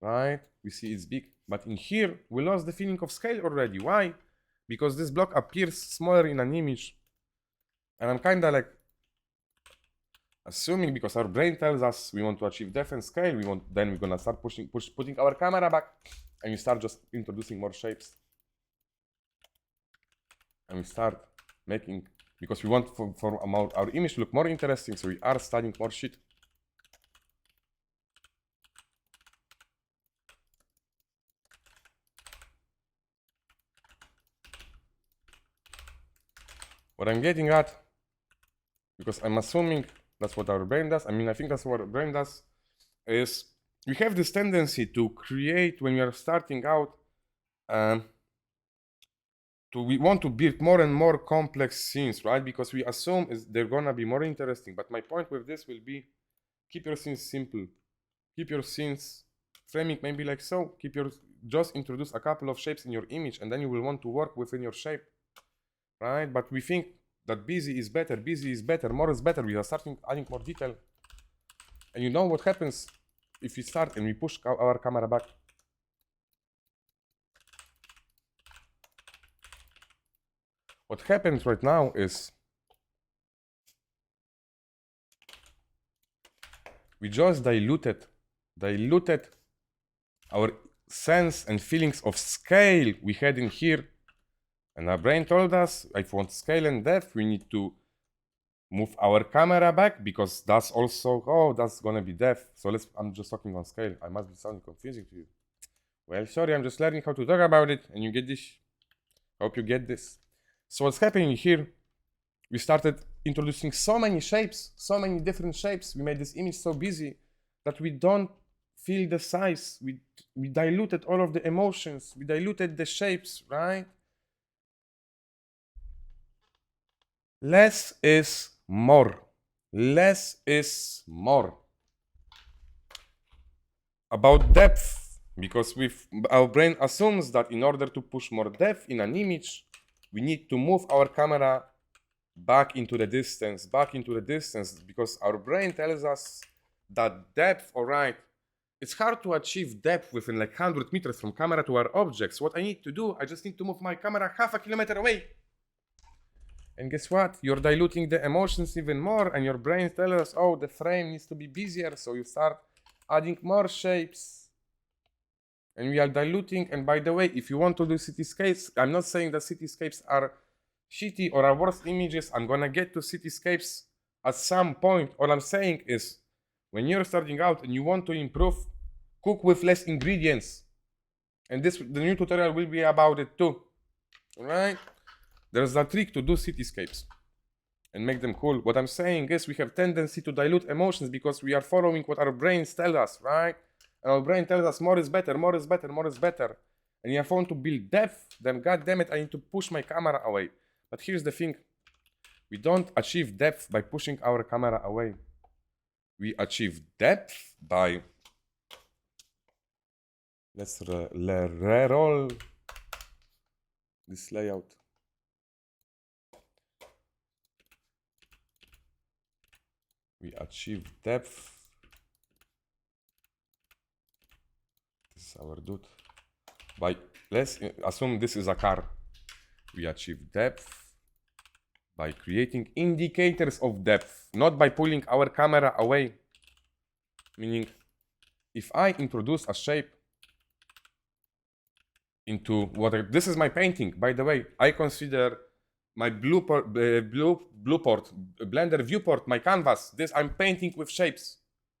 right? We see it's big. But in here, we lost the feeling of scale already. Why? Because this block appears smaller in an image. And I'm kind of like assuming, because our brain tells us we want to achieve depth and scale, then we're gonna start putting our camera back, and we start just introducing more shapes. And we start making, because we want for our image to look more interesting, so we are studying more shit. What I'm getting at, because I'm assuming that's what our brain does, I mean, I think that's what our brain does, is we have this tendency to create, when we are starting out, we want to build more and more complex scenes, right? Because we assume they're gonna be more interesting. But my point with this will be, keep your scenes simple. Keep your scenes framing maybe like so. Just introduce a couple of shapes in your image, and then you will want to work within your shape, right? But we think that busy is better, more is better. We are starting adding more detail. And you know what happens if we start and we push our camera back? What happens right now is we just diluted our sense and feelings of scale we had in here. And our brain told us, if we want scale and depth, we need to move our camera back, because that's also, oh, that's gonna be depth. So I'm just talking on scale. I must be sounding confusing to you. Well, sorry, I'm just learning how to talk about it, and you get this. Hope you get this. So what's happening here, we started introducing so many shapes, so many different shapes. We made this image so busy that we don't feel the size. We diluted all of the emotions. We diluted the shapes, right? Less is more. Less is more. About depth, because our brain assumes that in order to push more depth in an image, we need to move our camera back into the distance, because our brain tells us that depth, all right, it's hard to achieve depth within like 100 meters from camera to our objects. What I need to do, I just need to move my camera half a kilometer away. And guess what? You're diluting the emotions even more, and your brain tells us, oh, the frame needs to be busier, so you start adding more shapes. And we are diluting, and by the way, if you want to do cityscapes, I'm not saying that cityscapes are shitty or are worse images. I'm gonna get to cityscapes at some point. All I'm saying is, when you're starting out and you want to improve, cook with less ingredients. And the new tutorial will be about it too, right? There's a trick to do cityscapes and make them cool. What I'm saying is we have tendency to dilute emotions because we are following what our brains tell us, right? And our brain tells us more is better, more is better, more is better. And if I want to build depth, then god damn it, I need to push my camera away. But here's the thing. We don't achieve depth by pushing our camera away. We achieve depth by... Let's re-roll this layout. We achieve depth. This is our dude. Let's assume this is a car. We achieve depth by creating indicators of depth, not by pulling our camera away. Meaning, if I introduce a shape into this is my painting, by the way. I consider my Blender viewport, my canvas. I'm painting with shapes.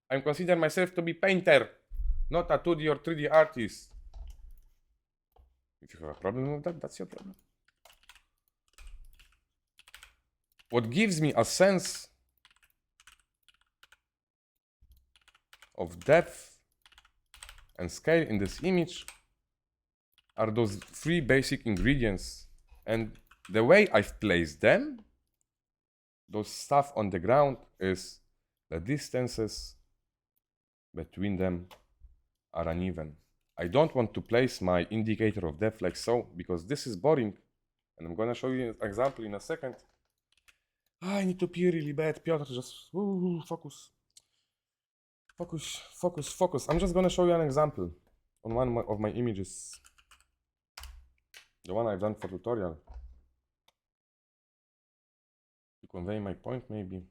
I consider myself to be painter, not a 2D or 3D artist. If you have a problem with that, that's your problem. What gives me a sense of depth and scale in this image are those three basic ingredients. And the way I've placed them, those stuff on the ground, is the distances between them are uneven. I don't want to place my indicator of depth like so, because this is boring. And I'm gonna show you an example in a second. I need to pee really bad. Piotr, just focus. Focus, focus, focus. I'm just gonna show you an example on one of my images. The one I've done for tutorial. To convey my point maybe.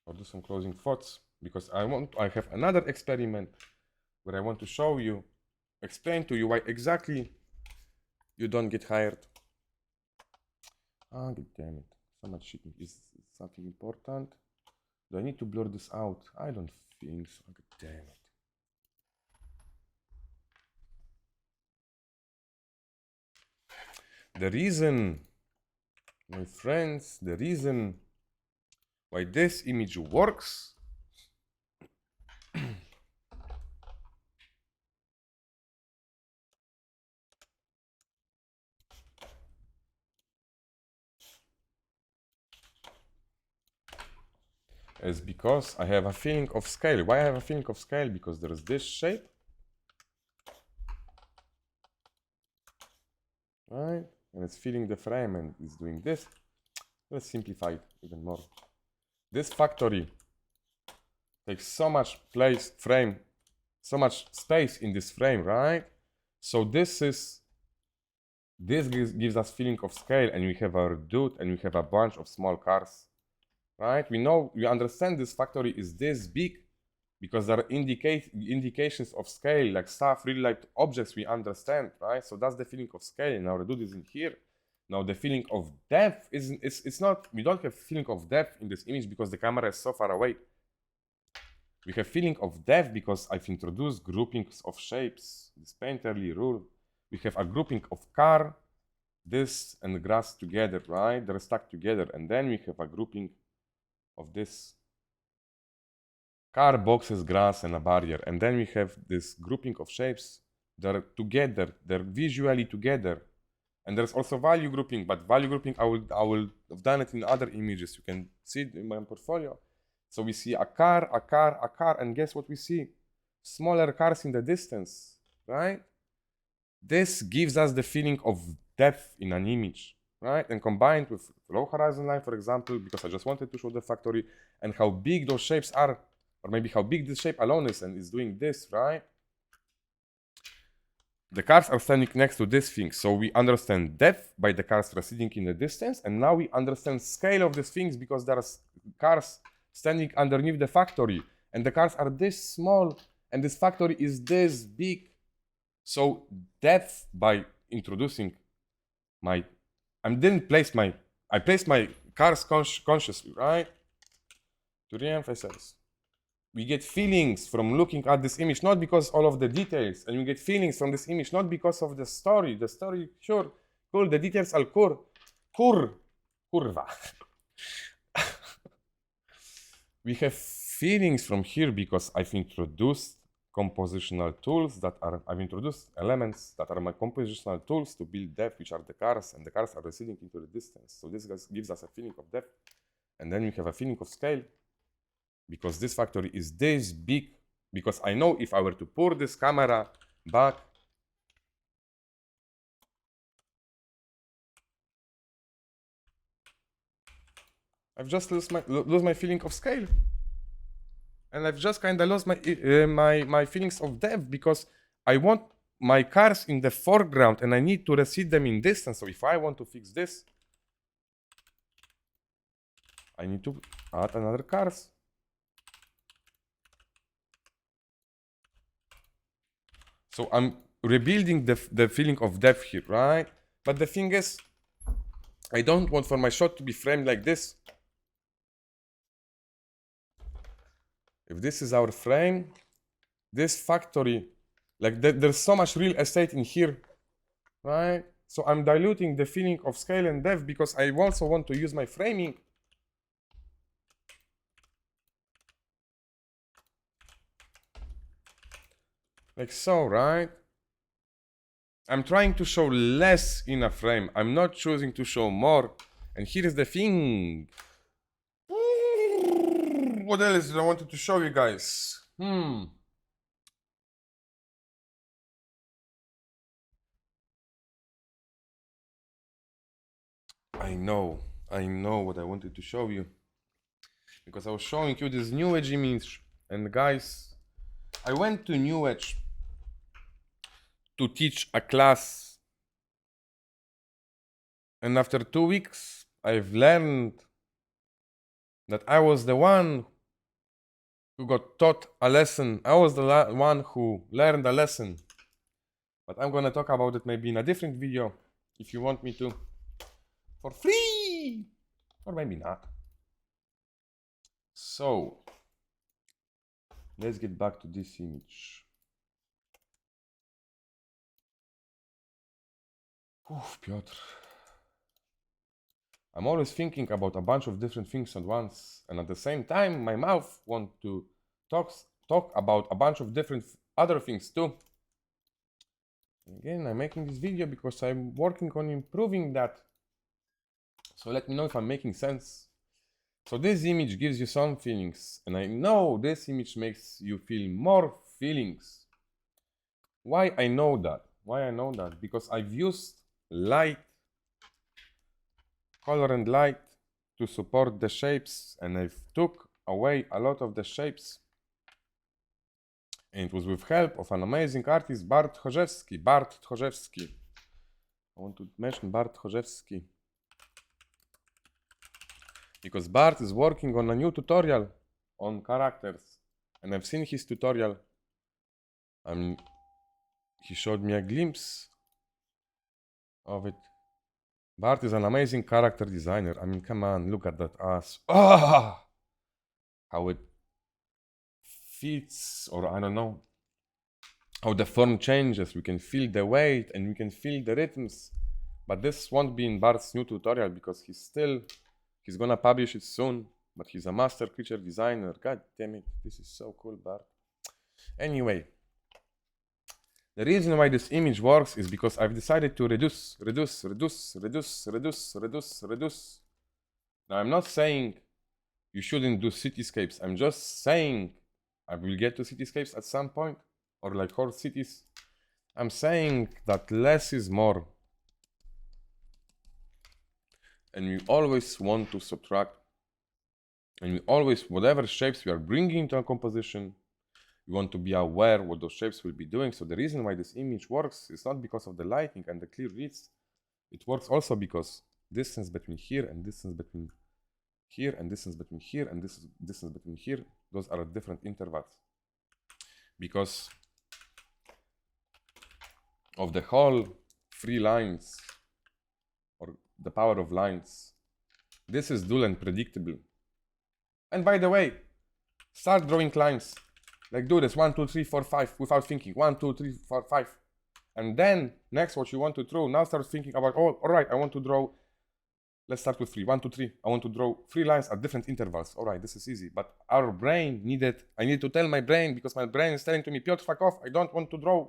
Or do some closing thoughts. Because I have another experiment where I want to show you, explain to you why exactly you don't get hired. Ah, god damn it. So much shit. Is something important? Do I need to blur this out? I don't think so. God damn it. The reason, my friends, the reason why this image works is because I have a feeling of scale. Why I have a feeling of scale? Because there is this shape, right? And it's feeling the frame and it's doing this. Let's simplify it even more. This factory takes so much so much space in this frame, right? So this gives us feeling of scale, and we have our dude and we have a bunch of small cars, right? We understand this factory is this big because there are indications of scale, like stuff really like objects we understand, right? So that's the feeling of scale. Now the dude is in here. Now the feeling of depth it's not, we don't have feeling of depth in this image because the camera is so far away. We have feeling of depth because I've introduced groupings of shapes, this painterly rule. We have a grouping of car, this and grass together, right? They're stuck together. And then we have a grouping of this car, boxes, grass, and a barrier. And then we have this grouping of shapes. They're together, they're visually together. And there's also value grouping, but value grouping, I will have done it in other images. You can see it in my portfolio. So we see a car, and guess what we see? Smaller cars in the distance, right? This gives us the feeling of depth in an image, right? And combined with low horizon line, for example, because I just wanted to show the factory and how big those shapes are, or maybe how big this shape alone is and is doing this, right? The cars are standing next to this thing, so we understand depth by the cars receding in the distance, and now we understand scale of these things because there are cars standing underneath the factory, and the cars are this small, and this factory is this big. So depth by introducing my, I placed my cars consciously, right? To re-emphasize. We get feelings from looking at this image, not because all of the details, and we get feelings from this image, not because of the story. The story, sure, cool, the details are curva. We have feelings from here because I've introduced compositional tools I've introduced elements that are my compositional tools to build depth, which are the cars, and the cars are receding into the distance. So this gives us a feeling of depth, and then we have a feeling of scale. Because this factory is this big, because I know if I were to pour this camera back, I've just lose my feeling of scale, and I've just kind of lost my feelings of depth because I want my cars in the foreground and I need to recede them in distance. So if I want to fix this, I need to add another cars. So I'm rebuilding the feeling of depth here, right? But the thing is, I don't want for my shot to be framed like this. If this is our frame, this factory, like there's so much real estate in here, right? So I'm diluting the feeling of scale and depth because I also want to use my framing. Like so, right? I'm trying to show less in a frame. I'm not choosing to show more. And here is the thing. What else did I wanted to show you guys? I know what I wanted to show you. Because I was showing you this New Age image. And guys, I went to New Age to teach a class. And after 2 weeks, I've learned that I was the one who got taught a lesson. I was the one who learned a lesson. But I'm gonna talk about it maybe in a different video, if you want me to. For free! Or maybe not. So, let's get back to this image. Oof, Piotr. I'm always thinking about a bunch of different things at once, and at the same time, my mouth wants to talk about a bunch of different other things too. Again, I'm making this video because I'm working on improving that. So let me know if I'm making sense. So this image gives you some feelings, and I know this image makes you feel more feelings. Why I know that? Because I've used light, color and light to support the shapes, and I've took away a lot of the shapes. And it was with help of an amazing artist, Bart Tchorzewski. I want to mention Bart Tchorzewski because Bart is working on a new tutorial on characters, and I've seen his tutorial. He showed me a glimpse of it. Bart is an amazing character designer. I mean, come on, look at that ass. How it fits, or I don't know, how the form changes. We can feel the weight and we can feel the rhythms. But this won't be in Bart's new tutorial because he's gonna publish it soon. But he's a master creature designer. God damn it, this is so cool, Bart. Anyway, the reason why this image works is because I've decided to reduce. Now, I'm not saying you shouldn't do cityscapes. I'm just saying I will get to cityscapes at some point, or like whole cities. I'm saying that less is more. and we always want to subtract, and we always, whatever shapes we are bringing into a composition, we want to be aware what those shapes will be doing. So the reason why this image works is not because of the lighting and the clear reads. It works also because distance between here and distance between here and distance between here and distance between here, those are different intervals. Because of the whole free lines, or the power of lines, this is dual and predictable. And by the way, start drawing lines. Like do this 1, 2, 3, 4, 5 without thinking. 1, 2, 3, 4, 5. And then next what you want to draw, now start thinking about, oh, all right, I want to draw, let's start with 3. 1, 2, 3. I want to draw 3 lines at different intervals. All right, this is easy. But our brain I need to tell my brain, because my brain is telling to me, Piotr, fuck off. I don't want to draw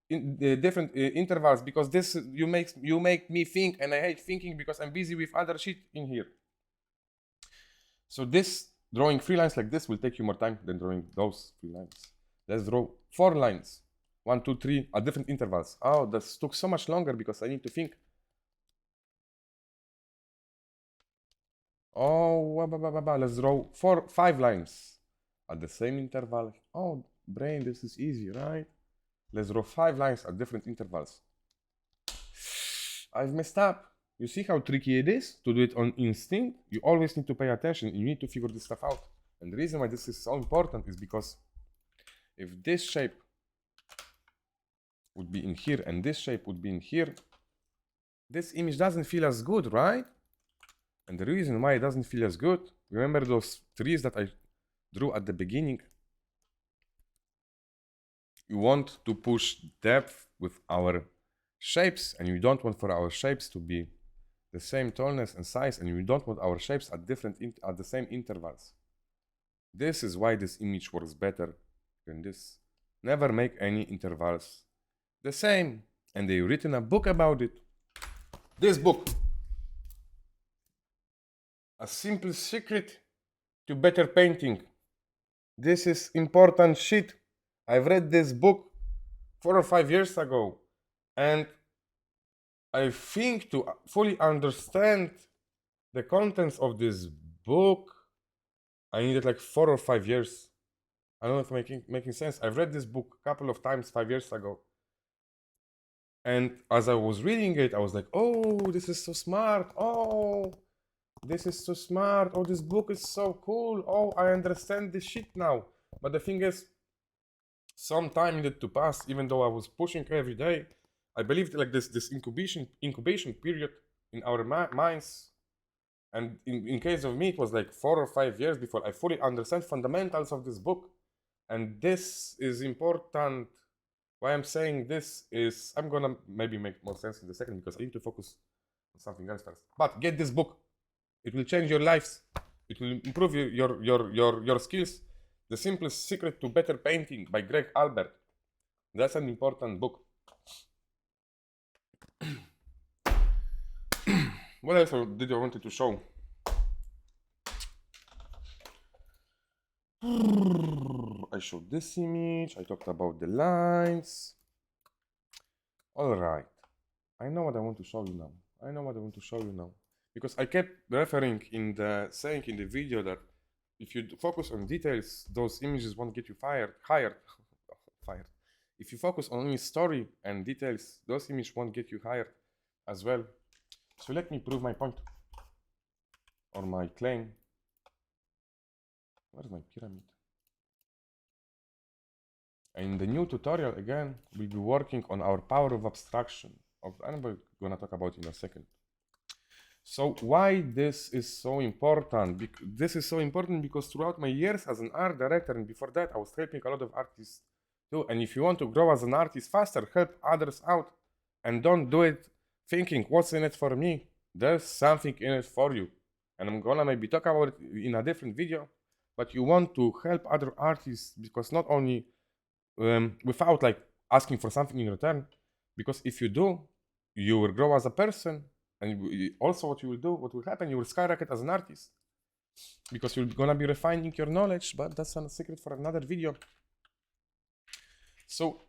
in the different intervals, because this you make me think, and I hate thinking because I'm busy with other shit in here. So this drawing 3 lines like this will take you more time than drawing those 3 lines. Let's draw 4 lines. 1, 2, 3 at different intervals. Oh, this took so much longer because I need to think. Oh, let's draw 5 lines at the same interval. Oh, brain, this is easy, right? Let's draw 5 lines at different intervals. I've messed up. You see how tricky it is to do it on instinct? You always need to pay attention. You need to figure this stuff out. And the reason why this is so important is because if this shape would be in here and this shape would be in here, this image doesn't feel as good, right? And the reason why it doesn't feel as good, remember those trees that I drew at the beginning? You want to push depth with our shapes, and you don't want for our shapes to be the same tallness and size, and you don't want our shapes at the same intervals. This is why this image works better than this. Never make any intervals the same. And they've written a book about it. This book, A Simple Secret to Better Painting. This is important shit. I've read this book 4 or 5 years ago, and I think to fully understand the contents of this book, I needed like 4 or 5 years. I don't know if I'm making sense. I've read this book a couple of times 5 years ago. And as I was reading it, I was like, oh, this is so smart. Oh, this is so smart. Oh, this book is so cool. Oh, I understand this shit now. But the thing is, some time needed to pass, even though I was pushing every day. I believed like this incubation period in our minds. And in case of me, it was like 4 or 5 years before I fully understand fundamentals of this book. And this is important. Why I'm saying this is, I'm gonna maybe make more sense in a second, because I need to focus on something else first. But get this book. It will change your lives. It will improve your skills. The Simplest Secret to Better Painting by Greg Albert. That's an important book. What else did I wanted to show? I showed this image. I talked about the lines. All right. I know what I want to show you now. Because I kept referring saying in the video that if you focus on details, those images won't get you fired. If you focus on only story and details, those images won't get you hired as well. So let me prove my point, or my claim. Where's my pyramid? In the new tutorial, again, we'll be working on our power of abstraction. I'm gonna talk about it in a second. So why this is so important? This is so important because throughout my years as an art director, and before that, I was helping a lot of artists too. And if you want to grow as an artist faster, help others out, and don't do it thinking, what's in it for me? There's something in it for you. And I'm gonna maybe talk about it in a different video, but you want to help other artists, because not only without like asking for something in return, because if you do, you will grow as a person. And also what will happen, you will skyrocket as an artist, because you're gonna be refining your knowledge, but that's a secret for another video. So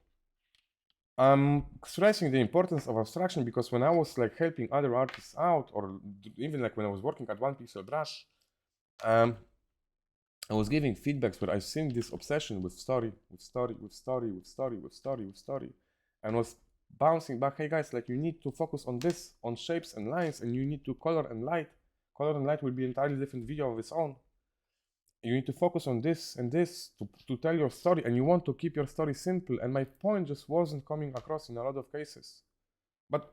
I'm stressing the importance of abstraction because when I was like helping other artists out, or even like when I was working at One Pixel Brush, I was giving feedbacks where I've seen this obsession with story, and was bouncing back, hey guys, like you need to focus on this, on shapes and lines, and you need to color and light. Color and light will be an entirely different video of its own. You need to focus on this and this to tell your story, and you want to keep your story simple, and my point just wasn't coming across in a lot of cases. But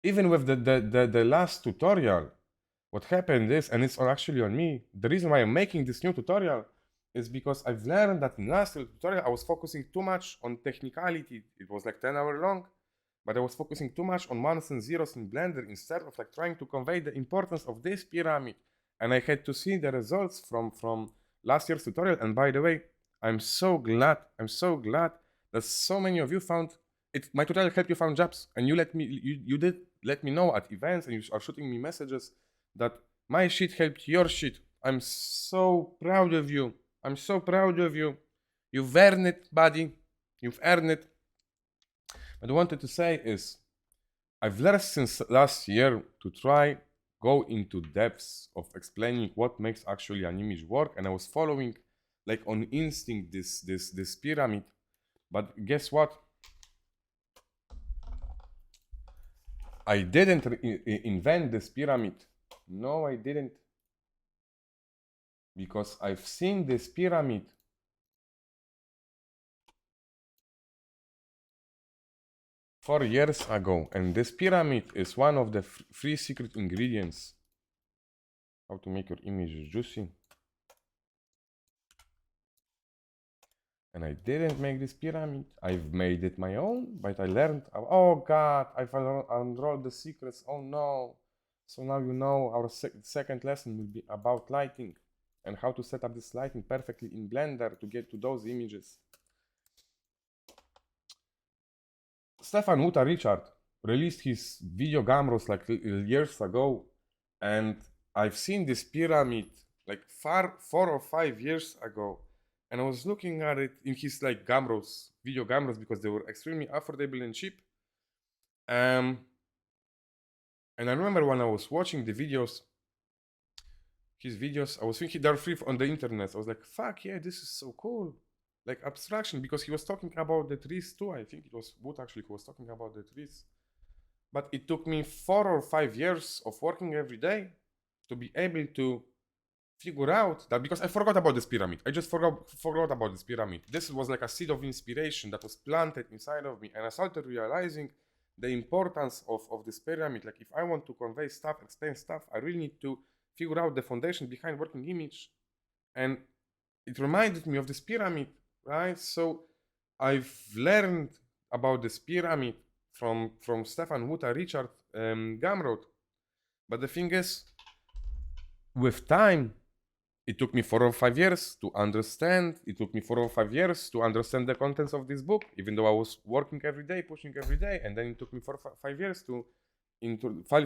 even with the last tutorial, what happened is, and it's actually on me, the reason why I'm making this new tutorial is because I've learned that in last tutorial I was focusing too much on technicality. It was like 10 hours long, but I was focusing too much on ones and zeros in Blender instead of like trying to convey the importance of this pyramid. And I had to see the results from last year's tutorial. And by the way, I'm so glad that so many of you found it. My tutorial helped you found jobs, and you did let me know at events, and you are shooting me messages that my shit helped your shit. I'm so proud of you. I'm so proud of you. You've earned it, buddy. You've earned it. What I wanted to say is, I've learned since last year to try go into depths of explaining what makes actually an image work, and I was following like on instinct this pyramid. But guess what? I didn't invent this pyramid. No, I didn't. Because I've seen this pyramid 4 years ago, and this pyramid is one of the free secret ingredients. How to make your image juicy. And I didn't make this pyramid. I've made it my own, but I learned. Oh God, I've unrolled the secrets. Oh no. So now you know our second lesson will be about lighting and how to set up this lighting perfectly in Blender to get to those images. Stefan Uta Richard released his video Gamros like years ago, and I've seen this pyramid like 4 or 5 years ago, and I was looking at it in his like Gamros, video Gamros, because they were extremely affordable and cheap. And I remember when I was watching the videos, his videos, I was thinking they're free on the internet. I was like, fuck yeah, this is so cool. Like abstraction, because he was talking about the trees too. I think it was Wood actually who was talking about the trees. But it took me 4 or 5 years of working every day to be able to figure out that, because I forgot about this pyramid. I just forgot about this pyramid. This was like a seed of inspiration that was planted inside of me, and I started realizing the importance of this pyramid. Like if I want to convey stuff, explain stuff, I really need to figure out the foundation behind working image. And it reminded me of this pyramid, right? So I've learned about this pyramid from Stefan Wuta, Richard Gamrot. But the thing is, with time, it took me 4 or 5 years to understand. It took me 4 or 5 years to understand the contents of this book, even though I was working every day, pushing every day. And then it took me 4 or 5 years to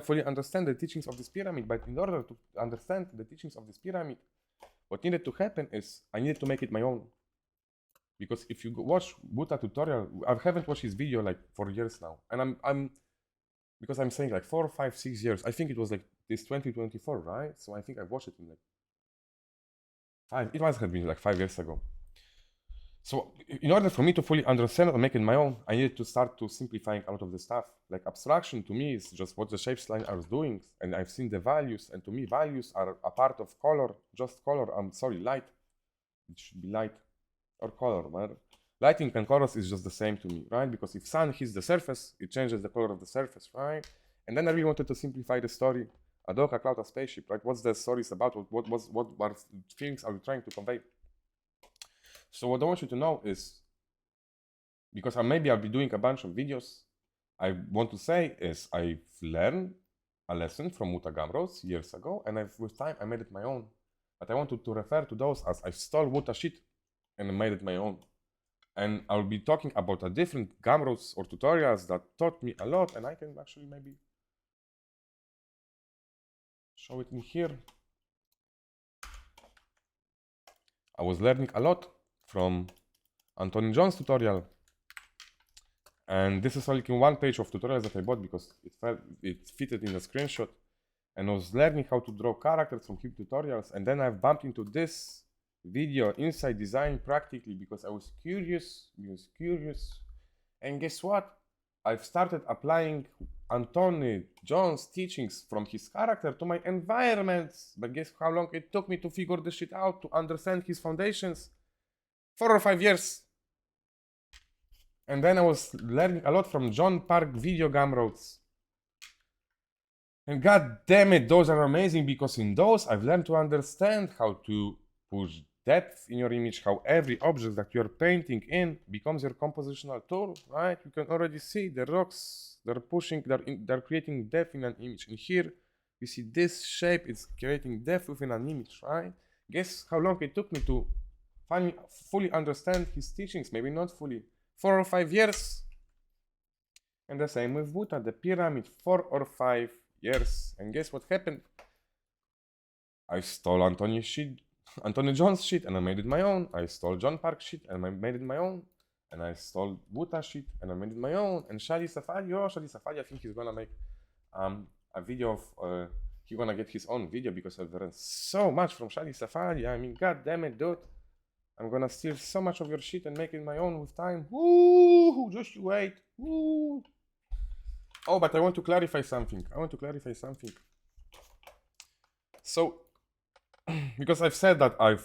fully understand the teachings of this pyramid. But in order to understand the teachings of this pyramid, what needed to happen is I needed to make it my own. Because if you watch Buta tutorial, I haven't watched his video like for years now. And I'm because I'm saying like 4, 5, 6 years. I think it was like this 2024, right? So I think I watched it in like 5, it must have been like 5 years ago. So in order for me to fully understand and make it my own, I needed to start to simplifying a lot of the stuff. Like abstraction to me is just what the shapes line are doing, and I've seen the values, and to me values are a part of color, just color. I'm sorry, light. It should be light or color, but lighting and colors is just the same to me, right? Because if sun hits the surface, it changes the color of the surface, right? And then I really wanted to simplify the story. A dog, a cloud, a spaceship, right? What's the story about? What feelings are we trying to convey? So what I want you to know is, because maybe I'll be doing a bunch of videos, I want to say is I've learned a lesson from Muta Gamros years ago, and with time I made it my own. But I wanted to refer to those as I stole Muta shit and I made it my own. And I'll be talking about a different Gamros or tutorials that taught me a lot, and I can actually maybe show it in here. I was learning a lot from Anthony John's tutorial. And this is only one page of tutorials that I bought because it fitted in the screenshot. And I was learning how to draw characters from his tutorials. And then I've bumped into this video, Inside Design, practically because I was curious. And guess what? I've started applying Anthony John's teachings from his character to my environments. But guess how long it took me to figure this shit out, to understand his foundations? 4 or 5 years. And then I was learning a lot from John Park video gumroads. And god damn it, those are amazing because in those I've learned to understand how to push depth in your image, how every object that you're painting in becomes your compositional tool, right? You can already see the rocks, they're creating depth in an image. And here you see this shape, it's creating depth within an image, right? Guess how long it took me to finally fully understand his teachings? Maybe not fully. 4 or 5 years. And the same with Buddha, the pyramid, 4 or 5 years. And guess what happened? I stole Anthony John's shit and I made it my own. I stole John Park's shit and I made it my own. And I stole Buddha's shit and I made it my own. And Shadi Safari, I think he's gonna make a video of, he's gonna get his own video because I've learned so much from Shadi Safari. I mean, god damn it, dude. I'm gonna steal so much of your shit and make it my own with time. Woo! Just you wait. Woo! Oh, but I want to clarify something. So, because I've said that I've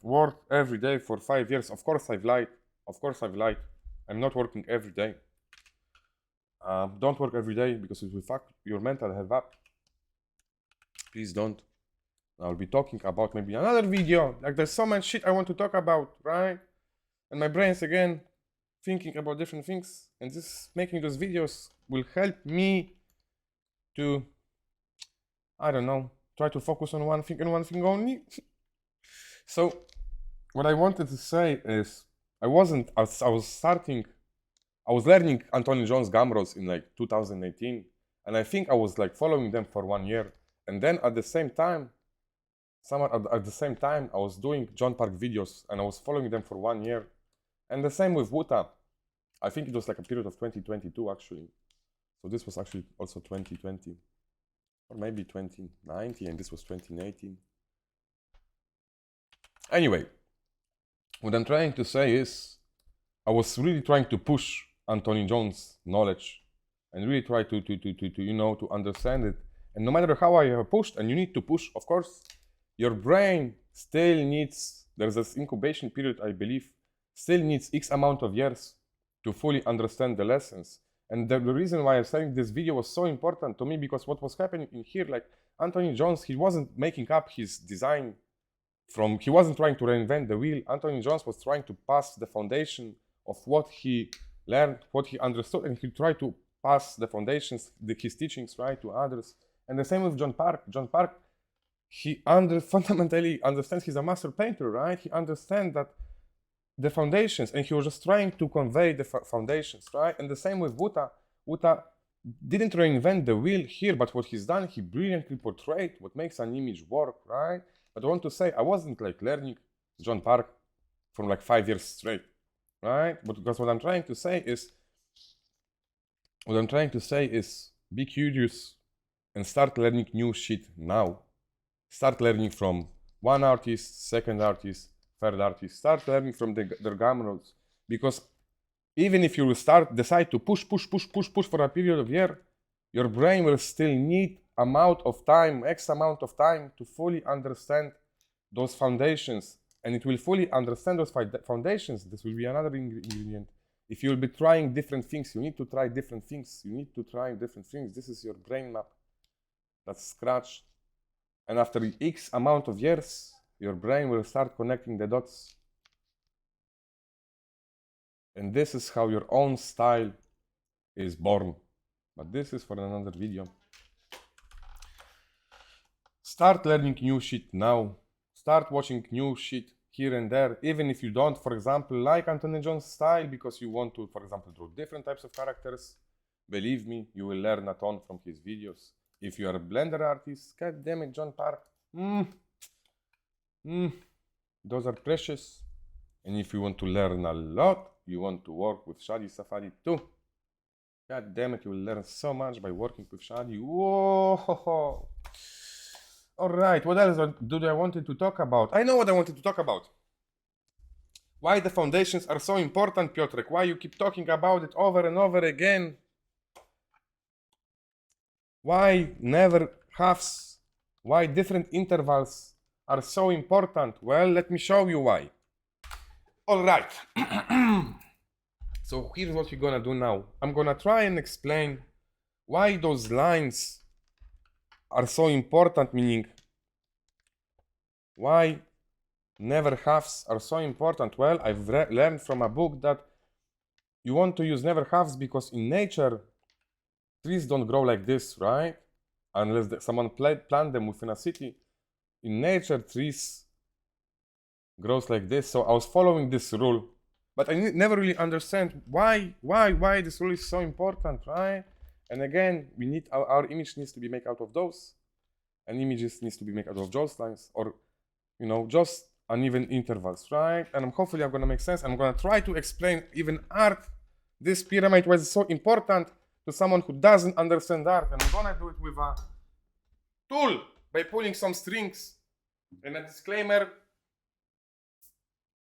worked every day for 5 years. Of course I've lied. I'm not working every day. Don't work every day because it will fuck your mental health up. Please don't. I'll be talking about maybe another video. Like there's so much shit I want to talk about, right? And my brain's again thinking about different things. And this making those videos will help me to, I don't know, try to focus on one thing and one thing only. So what I wanted to say is I was learning Anthony John's gumroads in like 2018. And I think I was like following them for 1 year. And then at the same time, I was doing John Park videos and I was following them for 1 year. And the same with Wuta. I think it was like a period of 2022 actually. So this was actually also 2020. Or maybe 2019 and this was 2018. Anyway, what I'm trying to say is I was really trying to push Anthony John's knowledge and really try to to understand it. And no matter how I have pushed, and you need to push, of course, your brain still needs, there's this incubation period, I believe, still needs X amount of years to fully understand the lessons. And the reason why I'm saying this video was so important to me, because what was happening in here, like Anthony John's, he wasn't making up his design he wasn't trying to reinvent the wheel. Anthony John's was trying to pass the foundation of what he learned, what he understood, and he tried to pass the foundations, his teachings, right, to others. And the same with John Park. John Park, he fundamentally understands, he's a master painter, right? He understands that the foundations, and he was just trying to convey the foundations, right? And the same with Wuta. Wuta didn't reinvent the wheel here, but what he's done, he brilliantly portrayed what makes an image work, right? But I want to say, I wasn't like learning John Park from like 5 years straight, right? But because what I'm trying to say is, be curious and start learning new shit now. Start learning from one artist, second artist, third artist. Start learning from their gumroads. Because even if you will decide to push for a period of year, your brain will still need X amount of time to fully understand those foundations. And it will fully understand those foundations. This will be another ingredient. If you'll be trying different things, you need to try different things. This is your brain map that's scratched. And after X amount of years, your brain will start connecting the dots. And this is how your own style is born. But this is for another video. Start learning new shit now. Start watching new shit here and there. Even if you don't, for example, like Anthony John's style because you want to, for example, draw different types of characters. Believe me, you will learn a ton from his videos. If you are a Blender artist, god damn it, John Park. Those are precious. And if you want to learn a lot, you want to work with Shadi Safari too. God damn it, you will learn so much by working with Shadi. Whoa! Alright, what else do I wanted to talk about? I know what I wanted to talk about. Why the foundations are so important, Piotr? Why you keep talking about it over and over again? Why never halves? Why different intervals are so important? Well, let me show you why. Alright. So here's what we're gonna do now. I'm gonna try and explain why those lines are so important, meaning why never halves are so important. Well, I've learned from a book that you want to use never halves because in nature, trees don't grow like this, right? Unless someone plant them within a city. In nature, trees grows like this. So I was following this rule, but I never really understand why this rule is so important, right? And again, we need our image needs to be made out of those, and images needs to be made out of those lines, or just uneven intervals, right? And hopefully I'm gonna make sense. I'm gonna try to explain even art, this pyramid was so important to someone who doesn't understand art, and I'm gonna do it with a tool by pulling some strings. And a disclaimer,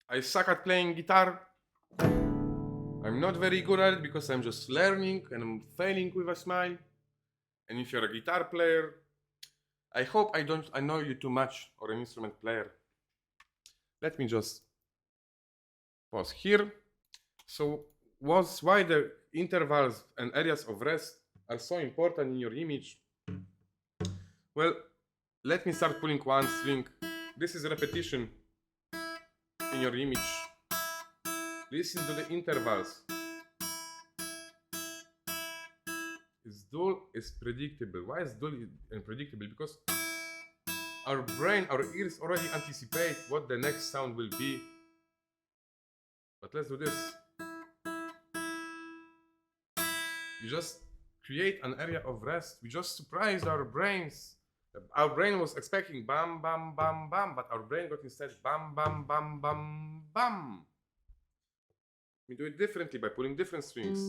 I suck at playing guitar. I'm not very good at it because I'm just learning and I'm failing with a smile. And if you're a guitar player, I hope I don't annoy you too much, or an instrument player. Let me just pause here. So why the intervals and areas of rest are so important in your image? Well, let me start pulling one string. This is repetition in your image. Listen to the intervals. It's dull, it's predictable. Why is dull and predictable? Because our brain, our ears already anticipate what the next sound will be. But let's do this. You just create an area of rest. We just surprised our brains. Our brain was expecting bam, bam, bam, bam, but our brain got instead bam, bam, bam, bam, bam. We do it differently by pulling different strings.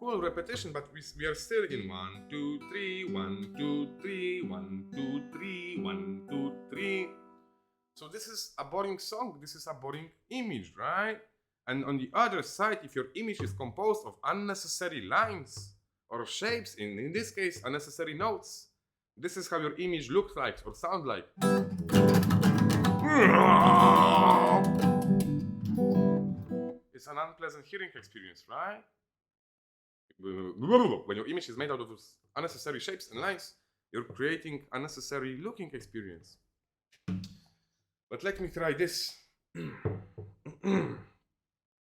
Cool repetition, but we are still in 1, 2, 3, 1, 2, 3, 1, 2, 3, 1, 2, 3. So this is a boring song, this is a boring image, right? And on the other side, if your image is composed of unnecessary lines or shapes, in this case, unnecessary notes, this is how your image looks like or sound like. It's an unpleasant hearing experience, right? When your image is made out of those unnecessary shapes and lines, you're creating unnecessary looking experience. But let me try this.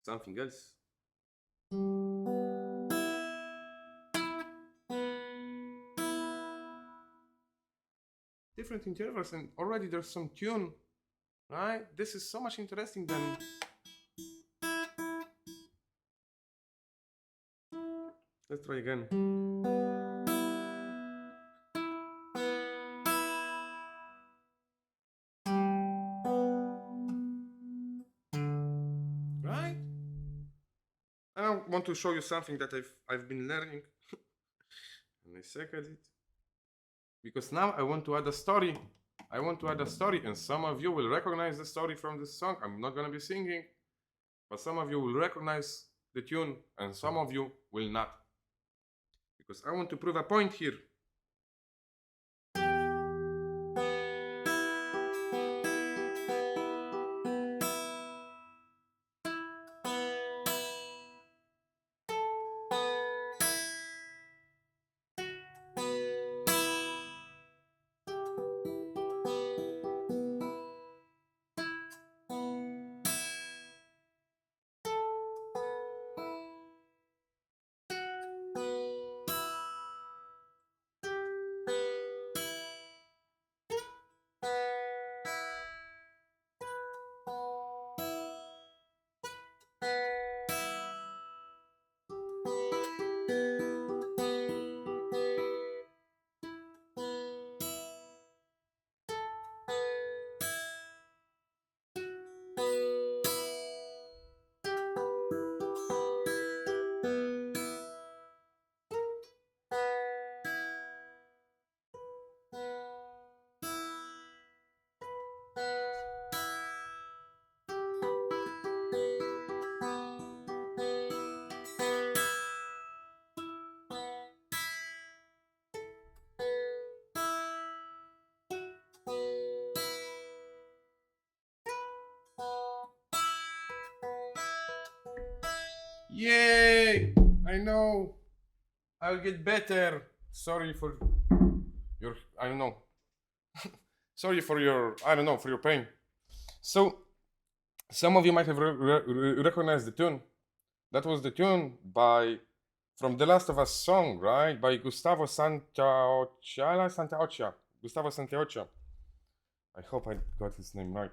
Something else. Different intervals, and already there's some tune, right? This is so much interesting than. Let's try again. Right? And I want to show you something that I've been learning. And I suck at it. Because now I want to add a story. I want to add a story, and some of you will recognize the story from this song. I'm not gonna be singing, but some of you will recognize the tune, and some of you will not. Because I want to prove a point here. Yay! I know. I'll get better. Sorry for your, I don't know. Sorry for your, I don't know, for your pain. So, some of you might have recognized the tune. That was the tune from The Last of Us song, right? By Gustavo Santaolalla. Gustavo Santaolalla. I hope I got his name right.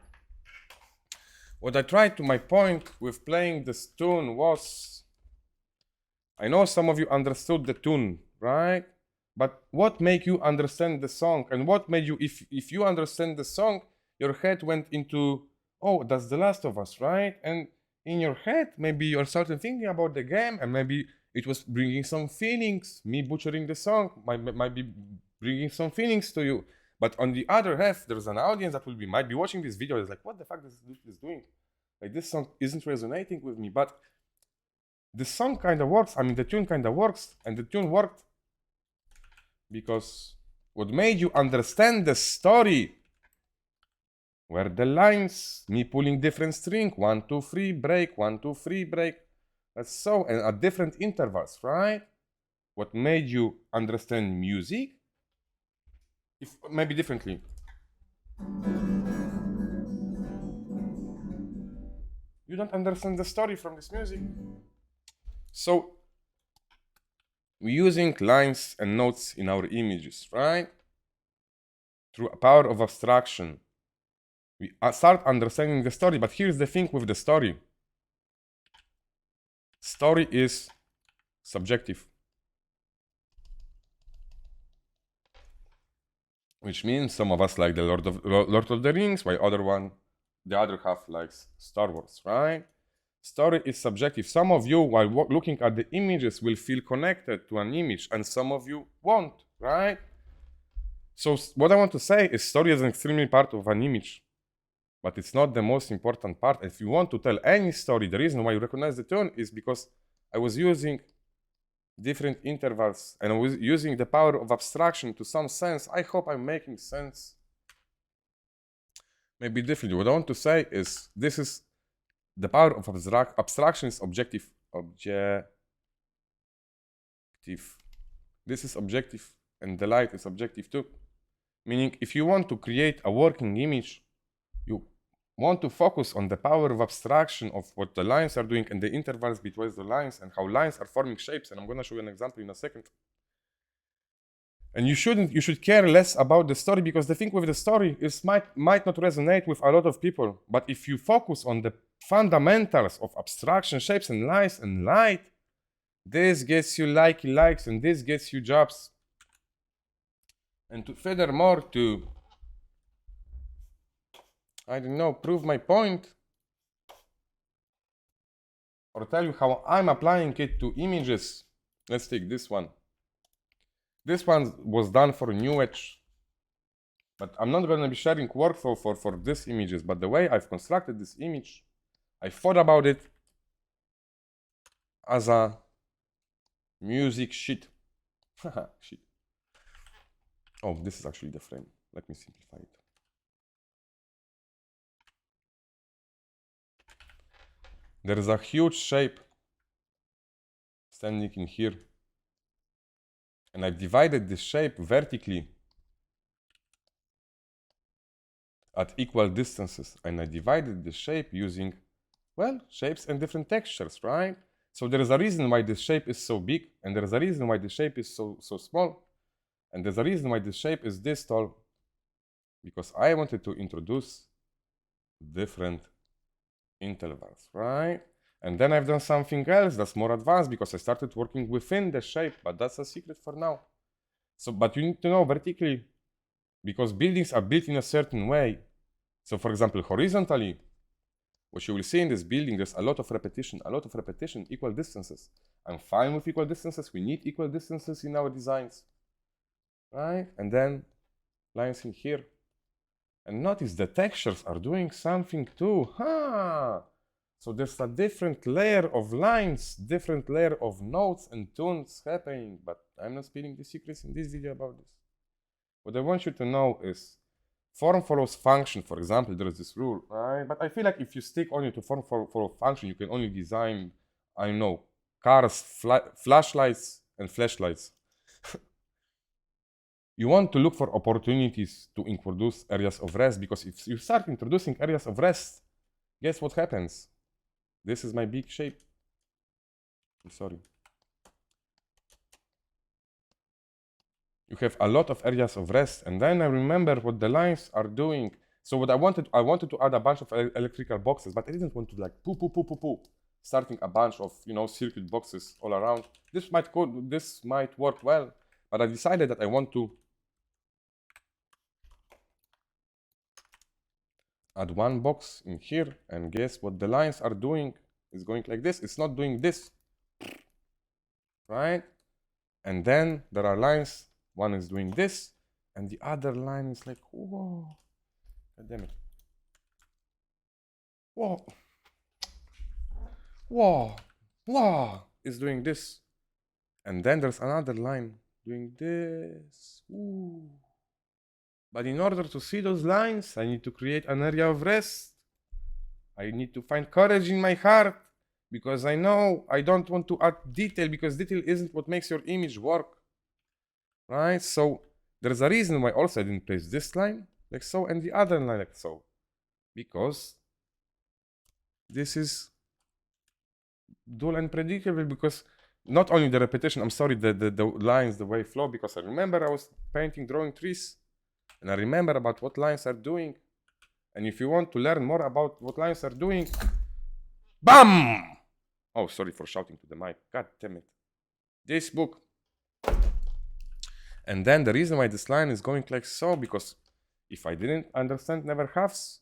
What I tried to my point with playing this tune was, I know some of you understood the tune, right? But what made you understand the song? And what made you, if you understand the song, your head went into, oh, that's The Last of Us, right? And in your head, maybe you're started thinking about the game, and maybe it was bringing some feelings. Me butchering the song might be bringing some feelings to you. But on the other half, there's an audience that might be watching this video. Is like, what the fuck is this doing? Like, this song isn't resonating with me. But the song kind of works. I mean, the tune kind of works, and the tune worked because what made you understand the story were the lines, me pulling different string, 1, 2, 3, break, 1, 2, 3, break. That's so, and at different intervals, right? What made you understand music? If maybe differently. You don't understand the story from this music. So, we're using lines and notes in our images, right? Through a power of abstraction. We start understanding the story, but here's the thing with the story. Story is subjective. Which means some of us like the Lord of the Rings, while the other half likes Star Wars, right? Story is subjective. Some of you, while looking at the images, will feel connected to an image, and some of you won't, right? So what I want to say is story is an extremely part of an image, but it's not the most important part. If you want to tell any story, the reason why you recognize the tone is because I was using different intervals and I was using the power of abstraction to some sense. I hope I'm making sense. Maybe differently. What I want to say is this is the power of abstraction is objective. This is objective, and the light is objective too. Meaning, if you want to create a working image, you want to focus on the power of abstraction of what the lines are doing and the intervals between the lines and how lines are forming shapes. And I'm going to show you an example in a second. And you should care less about the story, because the thing with the story is might not resonate with a lot of people. But if you focus on the fundamentals of abstraction, shapes and lines and light, this gets you likes and this gets you jobs. And furthermore, to, I don't know, prove my point or tell you how I'm applying it to images, let's take this one. This one was done for New Age, but I'm not going to be sharing workflow for these images. But the way I've constructed this image, I thought about it as a music sheet. Shit. Oh, this is actually the frame. Let me simplify it. There is a huge shape standing in here. And I've divided this shape vertically at equal distances. And I divided the shape using, well, shapes and different textures, right? So there is a reason why this shape is so big, and there is a reason why the shape is so small. And there's a reason why this shape is this tall, because I wanted to introduce different intervals, right? And then I've done something else that's more advanced, because I started working within the shape, but that's a secret for now. So, but you need to know vertically, because buildings are built in a certain way. So for example, horizontally, what you will see in this building, there's a lot of repetition, equal distances. I'm fine with equal distances. We need equal distances in our designs, right? And then lines in here. And notice the textures are doing something too. So there's a different layer of lines, different layer of notes and tunes happening, but I'm not spilling the secrets in this video about this. What I want you to know is form follows function. For example, there is this rule, right? But I feel like if you stick only to form follow function, you can only design, I know, cars, flashlights, and flashlights. You want to look for opportunities to introduce areas of rest, because if you start introducing areas of rest, guess what happens? This is my big shape. I'm sorry. You have a lot of areas of rest, and then I remember what the lines are doing. So what I wanted to add a bunch of electrical boxes, but I didn't want to like starting a bunch of, you know, circuit boxes all around. This might work well, but I decided that I want to add one box in here, and guess what the lines are doing? It's going like this. It's not doing this, right? And then there are lines. One is doing this, and the other line is like, whoa, God damn it. Whoa, whoa, whoa, is doing this. And then there's another line doing this. Ooh. But in order to see those lines, I need to create an area of rest. I need to find courage in my heart, because I know I don't want to add detail, because detail isn't what makes your image work. Right? So there's a reason why also I didn't place this line like so and the other line like so. Because this is dull and predictable, because not only the repetition, I'm sorry, the lines, the way flow, because I remember I was drawing trees, and I remember about what lines are doing. And if you want to learn more about what lines are doing, BAM! Oh, sorry for shouting to the mic. God damn it. This book. And then the reason why this line is going like so, because if I didn't understand never halves,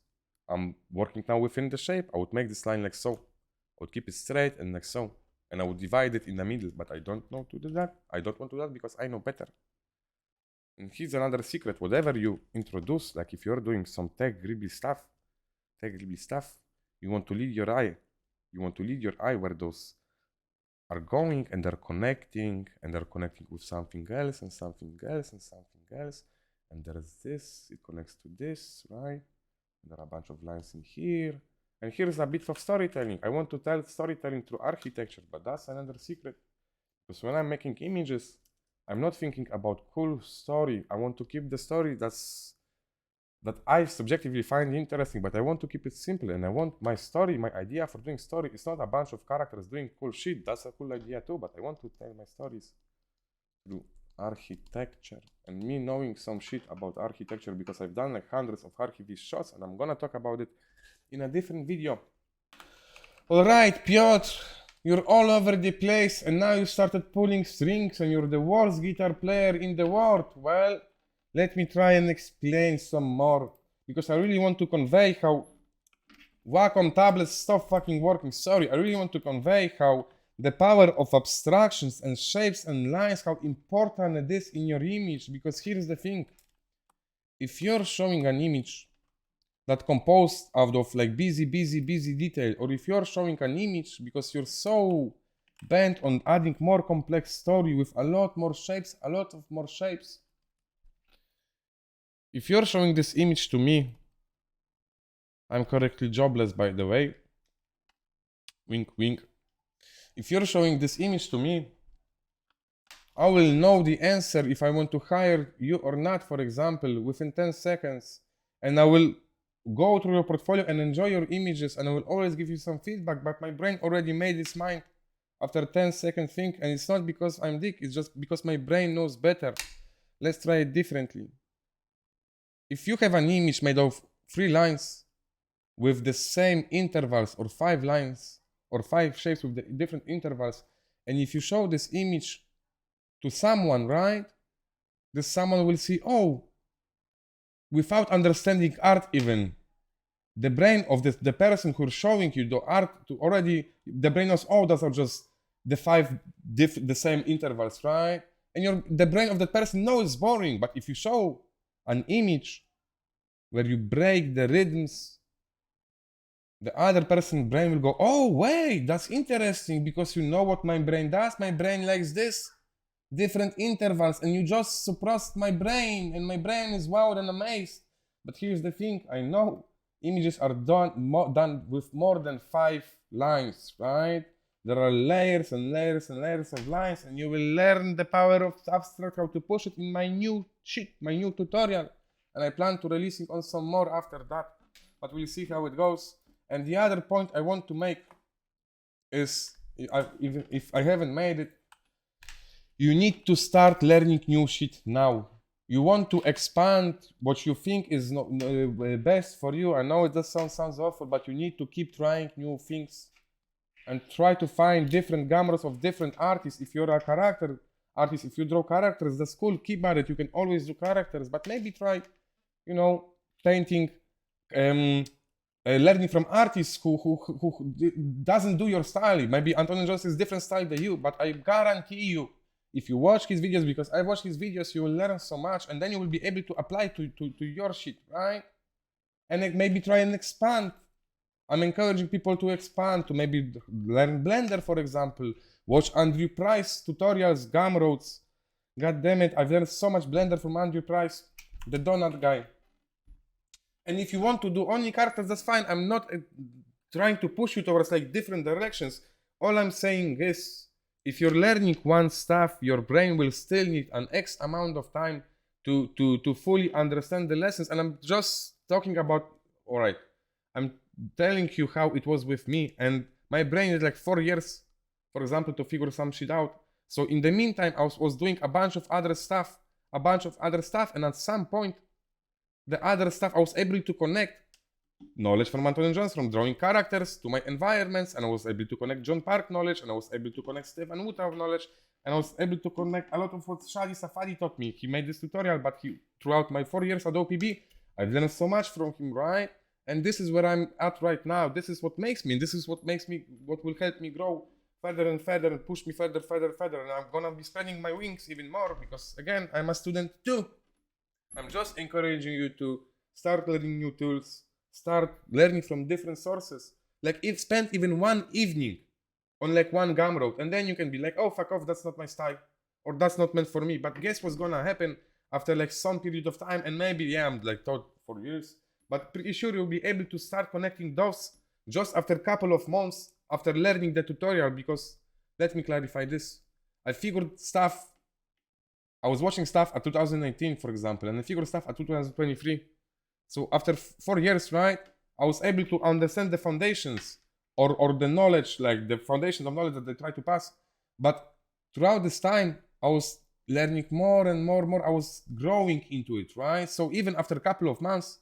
I'm working now within the shape, I would make this line like so. I would keep it straight and like so. And I would divide it in the middle, but I don't know to do that. I don't want to do that because I know better. And here's another secret. Whatever you introduce, like if you're doing some tech-gribbly stuff, you want to lead your eye. You want to lead your eye where those are going, and they're connecting, with something else, and something else, and something else. And there's this, it connects to this, right? And there are a bunch of lines in here. And here's a bit of storytelling. I want to tell storytelling through architecture, but that's another secret. Because when I'm making images, I'm not thinking about cool story. I want to keep the story that I subjectively find interesting, but I want to keep it simple. And I want my story, my idea for doing story, it's not a bunch of characters doing cool shit. That's a cool idea too, but I want to tell my stories through architecture. And me knowing some shit about architecture, because I've done like hundreds of archivist shots, and I'm gonna talk about it in a different video. All right, Piotr, you're all over the place, and now you started pulling strings, and you're the worst guitar player in the world. Well, let me try and explain some more, because I really want to convey how Wacom tablets stop fucking working. Sorry, I really want to convey how the power of abstractions and shapes and lines, how important it is in your image. Because here's the thing. If you're showing an image that composed out of like busy detail, or if you're showing an image because you're so bent on adding more complex story with a lot more shapes, if you're showing this image to me, I'm correctly jobless, by the way. Wink, wink. If you're showing this image to me, I will know the answer if I want to hire you or not, for example, within 10 seconds. And I will go through your portfolio and enjoy your images, and I will always give you some feedback, but my brain already made its mind after 10 seconds think, and it's not because I'm dick, it's just because my brain knows better. Let's try it differently. If you have an image made of 3 lines with the same intervals, or 5 lines, or 5 shapes with the different intervals, and if you show this image to someone, right, this someone will see, oh, without understanding art even, the brain of the person who's showing you the art, to already, the brain knows, oh, those are just the 5 the same intervals, right? And the brain of that person knows it's boring, but if you show an image where you break the rhythms, the other person's brain will go, oh wait, that's interesting, because you know what my brain does? My brain likes this, different intervals, and you just suppressed my brain, and my brain is wowed and amazed. But here's the thing, I know images are done with more than 5 lines, right? There are layers and layers and layers of lines, and you will learn the power of abstract, how to push it in my new shit, my new tutorial. And I plan to releasing on some more after that, but we'll see how it goes. And the other point I want to make is, if I haven't made it, you need to start learning new shit now. You want to expand what you think is not best for you. I know it does sounds awful, but you need to keep trying new things and try to find different gammas of different artists. If you're a character artist, if you draw characters, that's cool, keep at it. You can always do characters, but maybe try, you know, painting, learning from artists who doesn't do your style. Maybe Antonio Jones is different style than you, but I guarantee you, if you watch his videos, because I watch his videos, you will learn so much, and then you will be able to apply to your shit, right? And like maybe try and expand. I'm encouraging people to expand, to maybe learn Blender, for example. Watch Andrew Price tutorials, Gumroads. God damn it, I've learned so much Blender from Andrew Price, the donut guy. And if you want to do only characters, that's fine. I'm not trying to push you towards like different directions. All I'm saying is, if you're learning one stuff, your brain will still need an X amount of time to fully understand the lessons. And I'm just talking about, all right, I'm telling you how it was with me. And my brain is like 4 years, for example, to figure some shit out. So in the meantime, I was doing a bunch of other stuff. And at some point, the other stuff, I was able to connect knowledge from Antonio Jones, from drawing characters to my environments, and I was able to connect John Park knowledge, and I was able to connect Stefan Wutau knowledge, and I was able to connect a lot of what Shadi Safari taught me. He made this tutorial, but throughout my 4 years at OPB, I've learned so much from him, right? And this is where I'm at right now. This is what makes me, and this is what will help me grow further and further and push me further. And I'm gonna be spreading my wings even more, because again, I'm a student too. I'm just encouraging you to start learning new tools, start learning from different sources. Like, if spend even one evening on like one Gumroad, and then you can be like, oh, fuck off, that's not my style, or that's not meant for me. But guess what's gonna happen after like some period of time, and maybe, yeah, I'm like taught for years, but pretty sure you'll be able to start connecting those just after a couple of months after learning the tutorial. Because let me clarify this. I figured stuff, I was watching stuff at 2019, for example, and I figured stuff at 2023. So after 4 years, right, I was able to understand the foundations or the knowledge, like the foundations of knowledge that they try to pass. But throughout this time, I was learning more and more. I was growing into it, right? So even after a couple of months,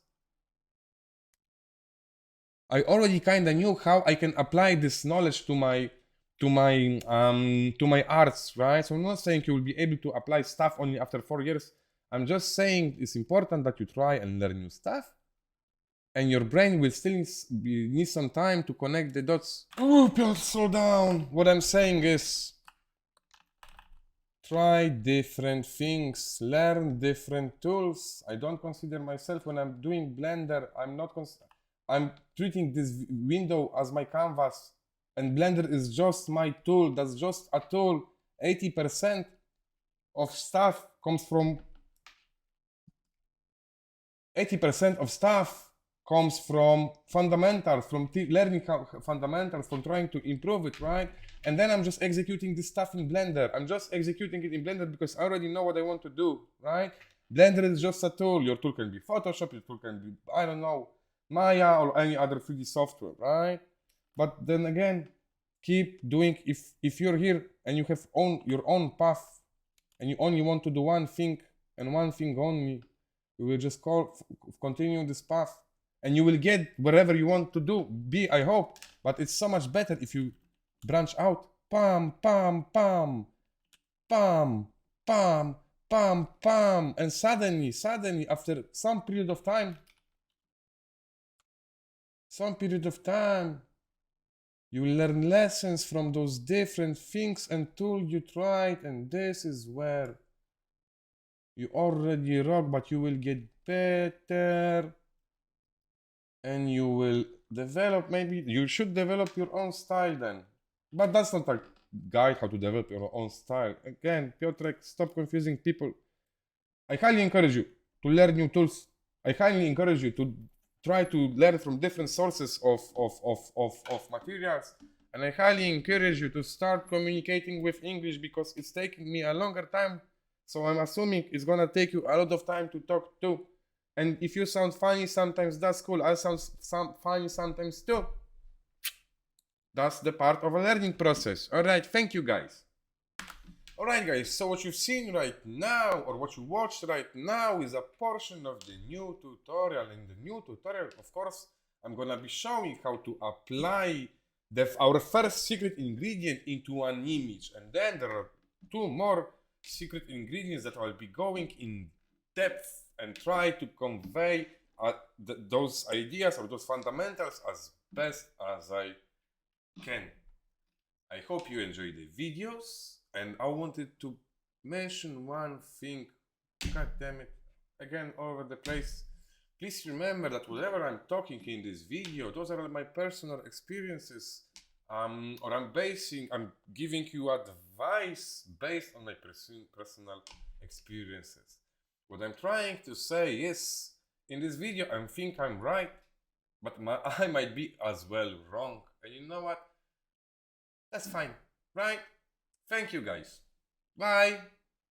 I already kind of knew how I can apply this knowledge to my arts, right? So I'm not saying you will be able to apply stuff only after 4 years. I'm just saying it's important that you try and learn new stuff, and your brain will still need some time to connect the dots. Oh, Piotr, slow down. What I'm saying is, try different things, learn different tools. I don't consider myself, when I'm doing Blender, I'm treating this window as my canvas, and Blender is just my tool. That's just a tool. 80% of stuff comes from 80% of stuff comes from fundamentals, from learning fundamentals, from trying to improve it, right? And then I'm just executing this stuff in Blender. I'm just executing it in Blender because I already know what I want to do, right? Blender is just a tool. Your tool can be Photoshop, your tool can be, I don't know, Maya or any other 3D software, right? But then again, keep doing, if you're here and you have your own path and you only want to do one thing and one thing only, you will just continue this path and you will get wherever you want to be, I hope. But it's so much better if you branch out. Pam, pam, pam, pam, pam, pam, pam. And suddenly, after some period of time, you will learn lessons from those different things and tools you tried. And this is where you already rock, but you will get better and you will develop. Maybe you should develop your own style then. But that's not a guide how to develop your own style. Again, Piotr, stop confusing people. I highly encourage you to learn new tools. I highly encourage you to try to learn from different sources of materials. And I highly encourage you to start communicating with English because it's taking me a longer time. So I'm assuming it's gonna take you a lot of time to talk too. And if you sound funny sometimes, that's cool. I sound funny sometimes too. That's the part of a learning process. Alright, thank you guys. Alright guys, so what you've seen right now, or what you watched right now, is a portion of the new tutorial. In the new tutorial, of course, I'm gonna be showing how to apply our first secret ingredient into an image. And then there are two more secret ingredients that I'll be going in depth and try to convey those ideas or those fundamentals as best as I can. I hope you enjoyed the videos, and I wanted to mention one thing. God damn it, again all over the place. Please remember that whatever I'm talking in this video, those are my personal experiences, or I'm giving you advice based on my personal experiences. What I'm trying to say is, in this video I think I'm right, but I might be as well wrong. And you know what? That's fine, right? Thank you guys. Bye.